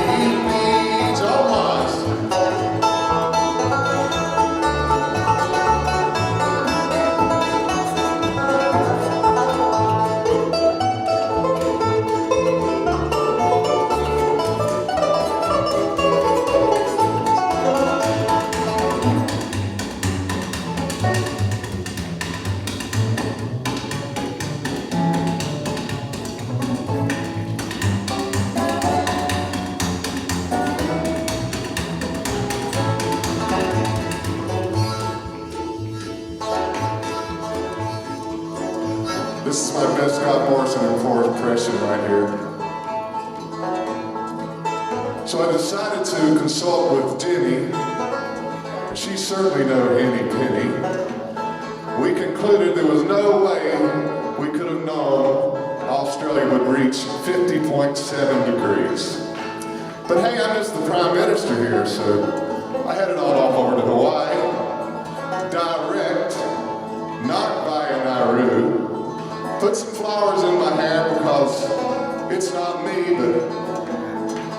[SPEAKER 15] This is my best Scott Morrison and Ford impression right here. So I decided to consult with Jenny. She certainly no henny penny. We concluded there was no way we could have known Australia would reach 50.7 degrees. But hey, I'm just the Prime Minister here, so I headed on off over to Hawaii. Direct, not via Nauru. Put some flowers in my hair because it's not me, but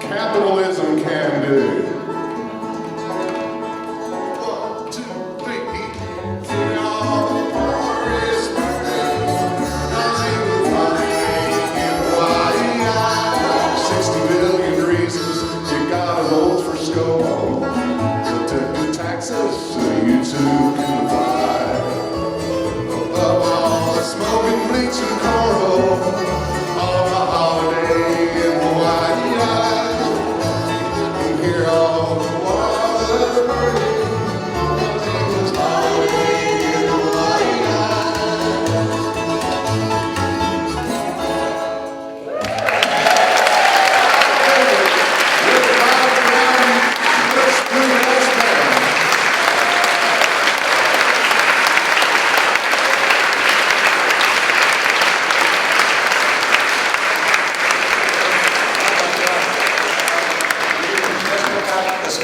[SPEAKER 15] capitalism can do.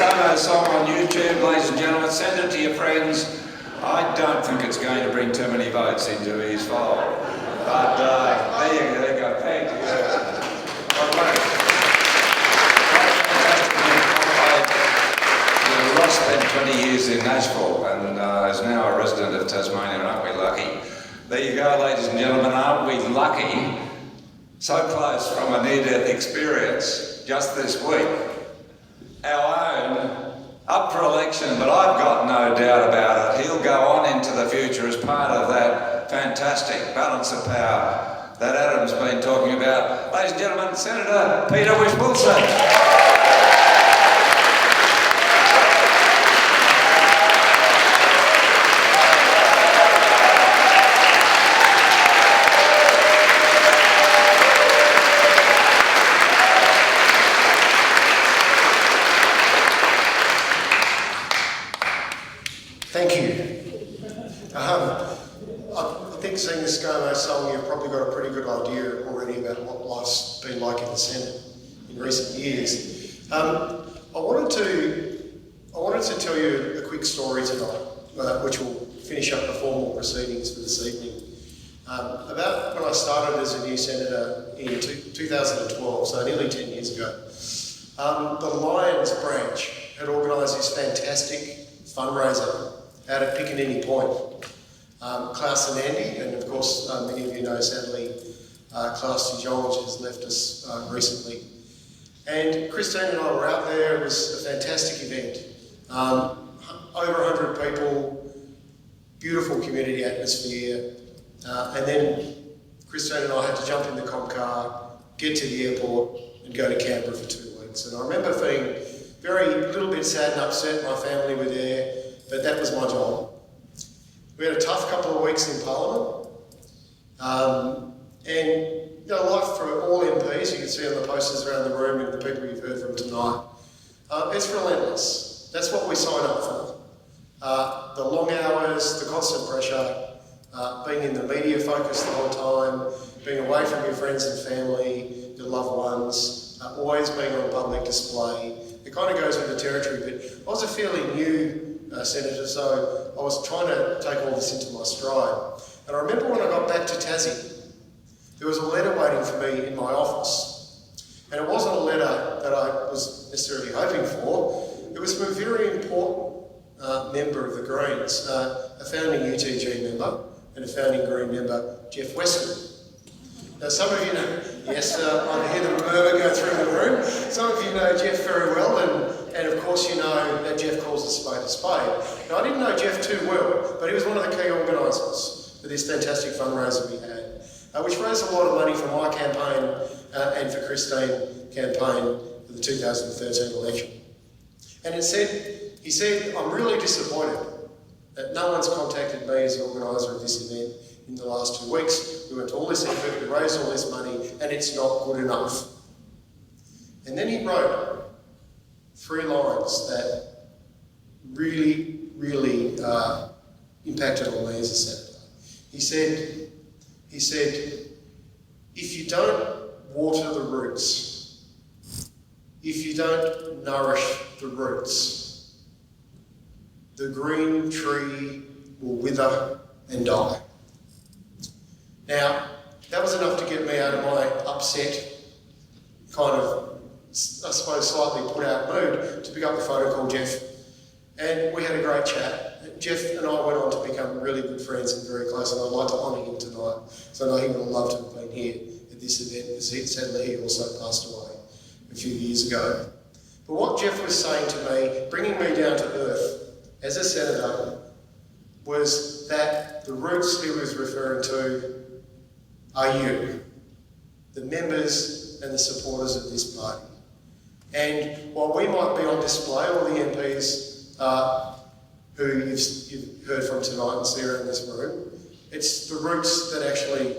[SPEAKER 1] ScoMo song on YouTube, ladies and gentlemen. Send it to your friends. I don't think it's going to bring too many votes into his fold. But there you go. Thank you. Ross spent 20 years in Nashville and is now a resident of Tasmania, aren't we lucky? There you go, ladies and gentlemen, aren't we lucky? So close from a near-death experience just this week. Our own, up for election, but I've got no doubt about it. He'll go on into the future as part of that fantastic balance of power that Adam's been talking about. Ladies and gentlemen, Senator Peter Whish-Wilson.
[SPEAKER 16] Thank you. I think seeing the ScoMo song, you've probably got a pretty good idea already about what life's been like in the Senate in recent years. I wanted to tell you a quick story tonight, which will finish up the formal proceedings for this evening. About when I started as a new senator in 2012, so nearly 10 years ago, the Lions branch had organised this fantastic fundraiser out at Piccaninny Point. Klaus and Andy, and of course many of you know sadly Klaus de Jonge has left us recently. And Christine and I were out there. It was a fantastic event. Over 100 people, beautiful community atmosphere. And then Christine and I had to jump in the Comcar, get to the airport and go to Canberra for 2 weeks. And I remember feeling a little bit sad and upset. My family were there, but that was my job. We had a tough couple of weeks in Parliament. And you know, like for all MPs, you can see on the posters around the room and the people you've heard from tonight, it's relentless. That's what we sign up for. The long hours, the constant pressure, being in the media focus the whole time, being away from your friends and family, your loved ones, always being on public display. It kind of goes with the territory, but I was a fairly new senator, so I was trying to take all this into my stride. And I remember when I got back to Tassie, there was a letter waiting for me in my office. And it wasn't a letter that I was necessarily hoping for. It was from a very important member of the Greens, a founding UTG member and a founding Green member, Jeff Weston. Now some of you know, yes, I hear the murmur go through the room. Some of you know Jeff very well, and of course you know that Jeff calls a spade a spade. Now I didn't know Jeff too well, but he was one of the key organisers for this fantastic fundraiser we had, which raised a lot of money for my campaign and for Christine's campaign for the 2013 election. And he said, I'm really disappointed that no one's contacted me as the organiser of this event in the last 2 weeks. We went to all this effort, we raised all this money, and it's not good enough. And then he wrote 3 lines that really, really impacted on me as a senator. He said, if you don't water the roots, if you don't nourish the roots, the green tree will wither and die. Now, that was enough to get me out of my upset, kind of, I suppose, slightly put out mood to pick up the phone and call Jeff. And we had a great chat. Jeff and I went on to become really good friends and very close, and I'd like to honour him tonight. So I know he would have loved to have been here at this event, because sadly he also passed away a few years ago. But what Jeff was saying to me, bringing me down to earth as a senator, was that the roots he was referring to are you, the members and the supporters of this party. And while we might be on display, all the MPs who you've heard from tonight and see around this room, it's the roots that actually,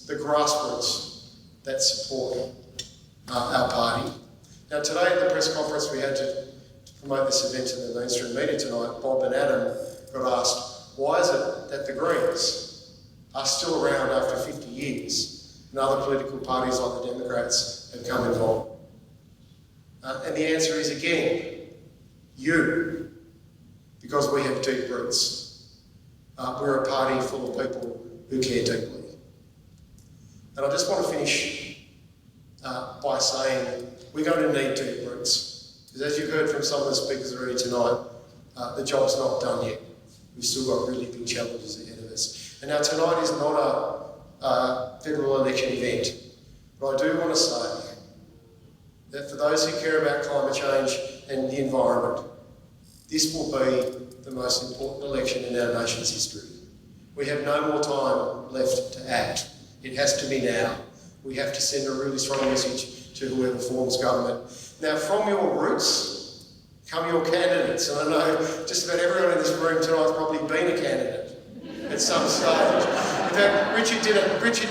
[SPEAKER 16] the grassroots that support our party. Now today at the press conference we had to promote this event to the mainstream media tonight, Bob and Adam got asked, why is it that the Greens are still around after 50 years and other political parties like the Democrats have come involved? And the answer is, again, You, because we have deep roots. We're a party full of people who care deeply. And I just want to finish by saying we're going to need deep roots. Because as you've heard from some of the speakers already tonight, the job's not done yet. We've still got really big challenges ahead of us. And now tonight is not a federal election event, but I do want to say that for those who care about climate change and the environment, this will be the most important election in our nation's history. We have no more time left to act. It has to be now. We have to send a really strong message to whoever forms government. Now, from your roots come your candidates, and I know just about everyone in this room tonight's probably been a candidate at some stage. In fact, Richard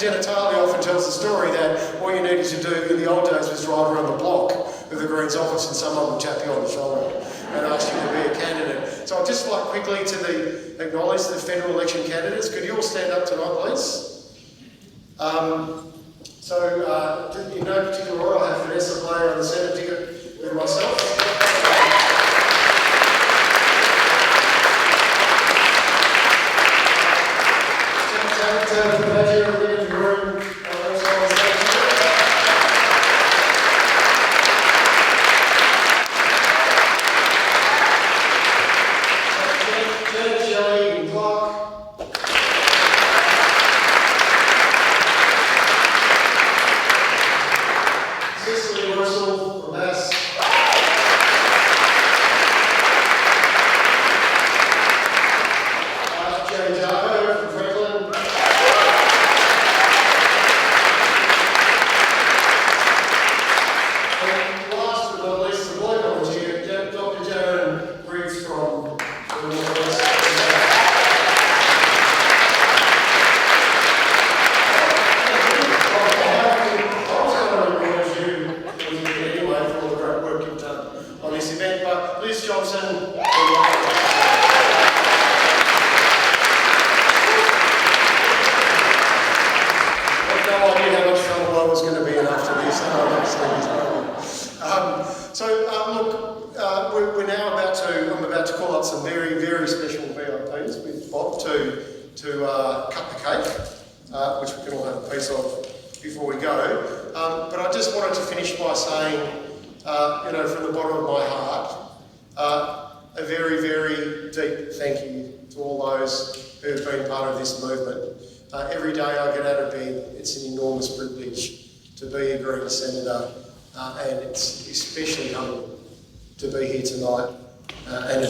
[SPEAKER 16] Denatale often tells the story that all you needed to do in the old days was drive around the block of the Greens office and someone would tap you on the shoulder and ask you to be a candidate. So I'd just like quickly to acknowledge the federal election candidates. Could you all stand up tonight, please? In no particular order, I have Vanessa Blair on the Senate ticket with myself. I'm about to call up some very, very special VIPs with Bob to cut the cake, which we can all have a piece of before we go. But I just wanted to finish by saying, from the bottom of my heart, a very, very deep thank you to all those who have been part of this movement. Every day I get out of bed, it's an enormous privilege to be a Green Senator, and it's especially humbling to be here tonight and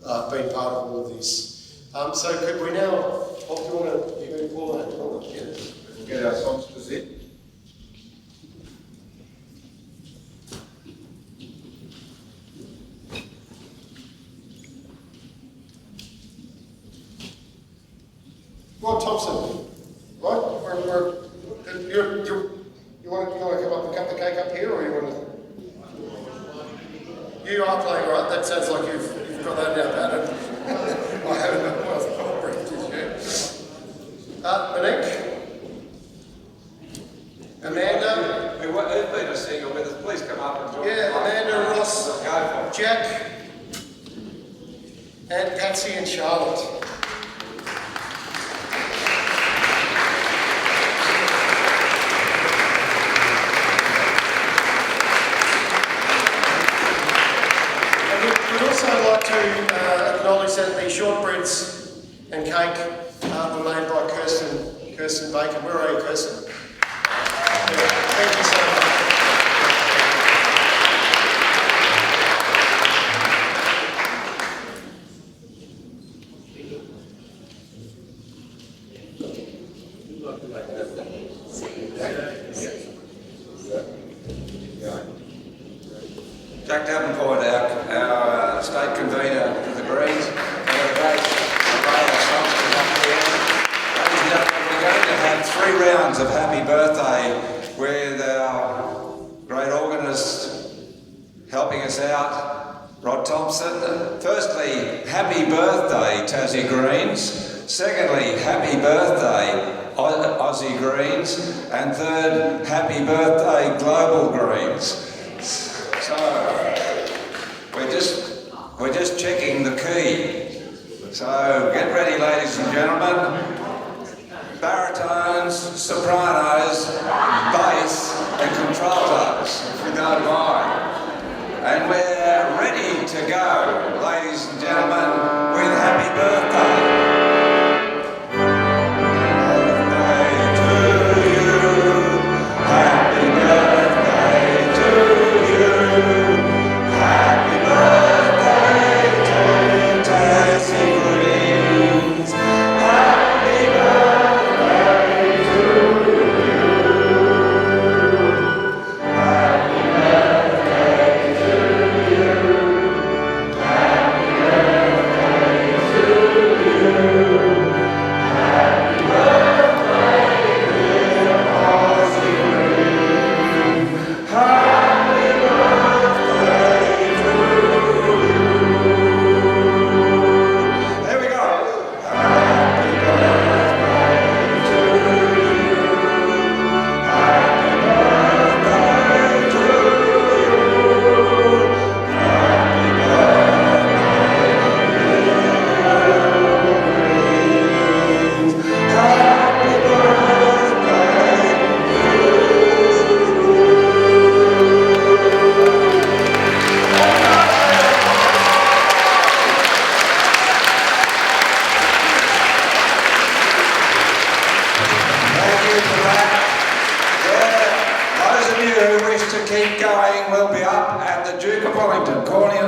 [SPEAKER 16] have been part of all of this. So could we now, do you want to pull that? We'll get our songs to zip. Rod Thompson, Rod, you want to come up and cut the cake up here, or you want to? You are playing, right? That sounds like you've got that down pat. I haven't know what else Monique? Amanda?
[SPEAKER 1] Who've been a singer with us, please come up and join us.
[SPEAKER 16] Yeah, Amanda, Ross, Jack, and Patsy and Charlotte. I'd like to acknowledge that the shortbreads and cake were made by Kirsten Bacon. Where are you, Kirsten? Thank you so much.
[SPEAKER 1] Jack Davenport, our state convener for the Greens, we're going to have 3 rounds of happy birthday with our great organist helping us out, Rod Thompson. Firstly, happy birthday, Tassie Greens. Secondly, happy birthday, Aussie Greens. And third, happy birthday, Global Greens. So, we're just We're just checking the key. So get ready, ladies and gentlemen. Baritones, sopranos, bass and contraltos, if you don't mind. And we're ready to go, ladies and gentlemen, with Happy Birthday.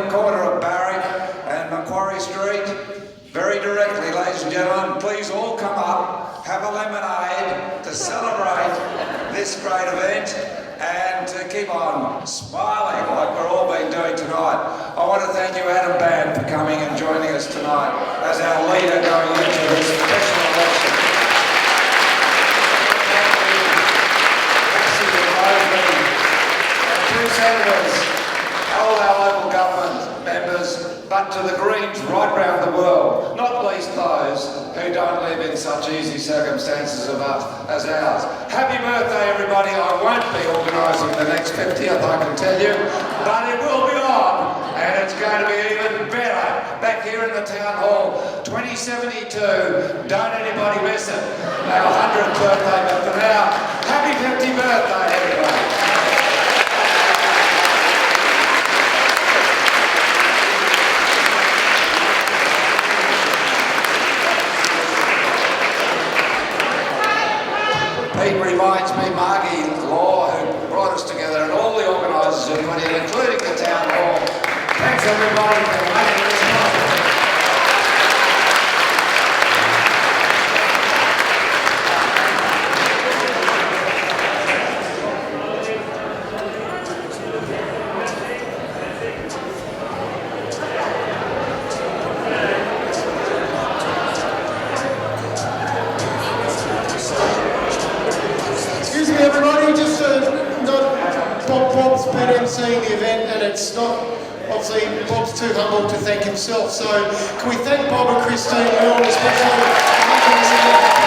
[SPEAKER 1] Corner of Barrack and Macquarie Street. Very directly, ladies and gentlemen, please all come up, have a lemonade to celebrate this great event and to keep on smiling like we've all been doing tonight. I want to thank you, Adam Band, for coming and joining us tonight as our leader going into this special election. Two senators, all our local government members, but to the Greens right round the world, not least those who don't live in such easy circumstances as ours. Happy birthday, everybody. I won't be organising the next 50th, I can tell you, but it will be on, and it's going to be even better back here in the Town Hall. 2072, don't anybody miss it. Our 100th birthday, but for now, happy 50th birthday, everybody. Pete reminds me, Margie Law, who brought us together, and all the organisers who put in, including the Town Hall. Thanks everybody for making this possible.
[SPEAKER 16] Everybody, just Bob's been emceeing the event, and it's not, obviously, Bob's too humble to thank himself. So, can we thank Bob and Christine Milne, especially for making this event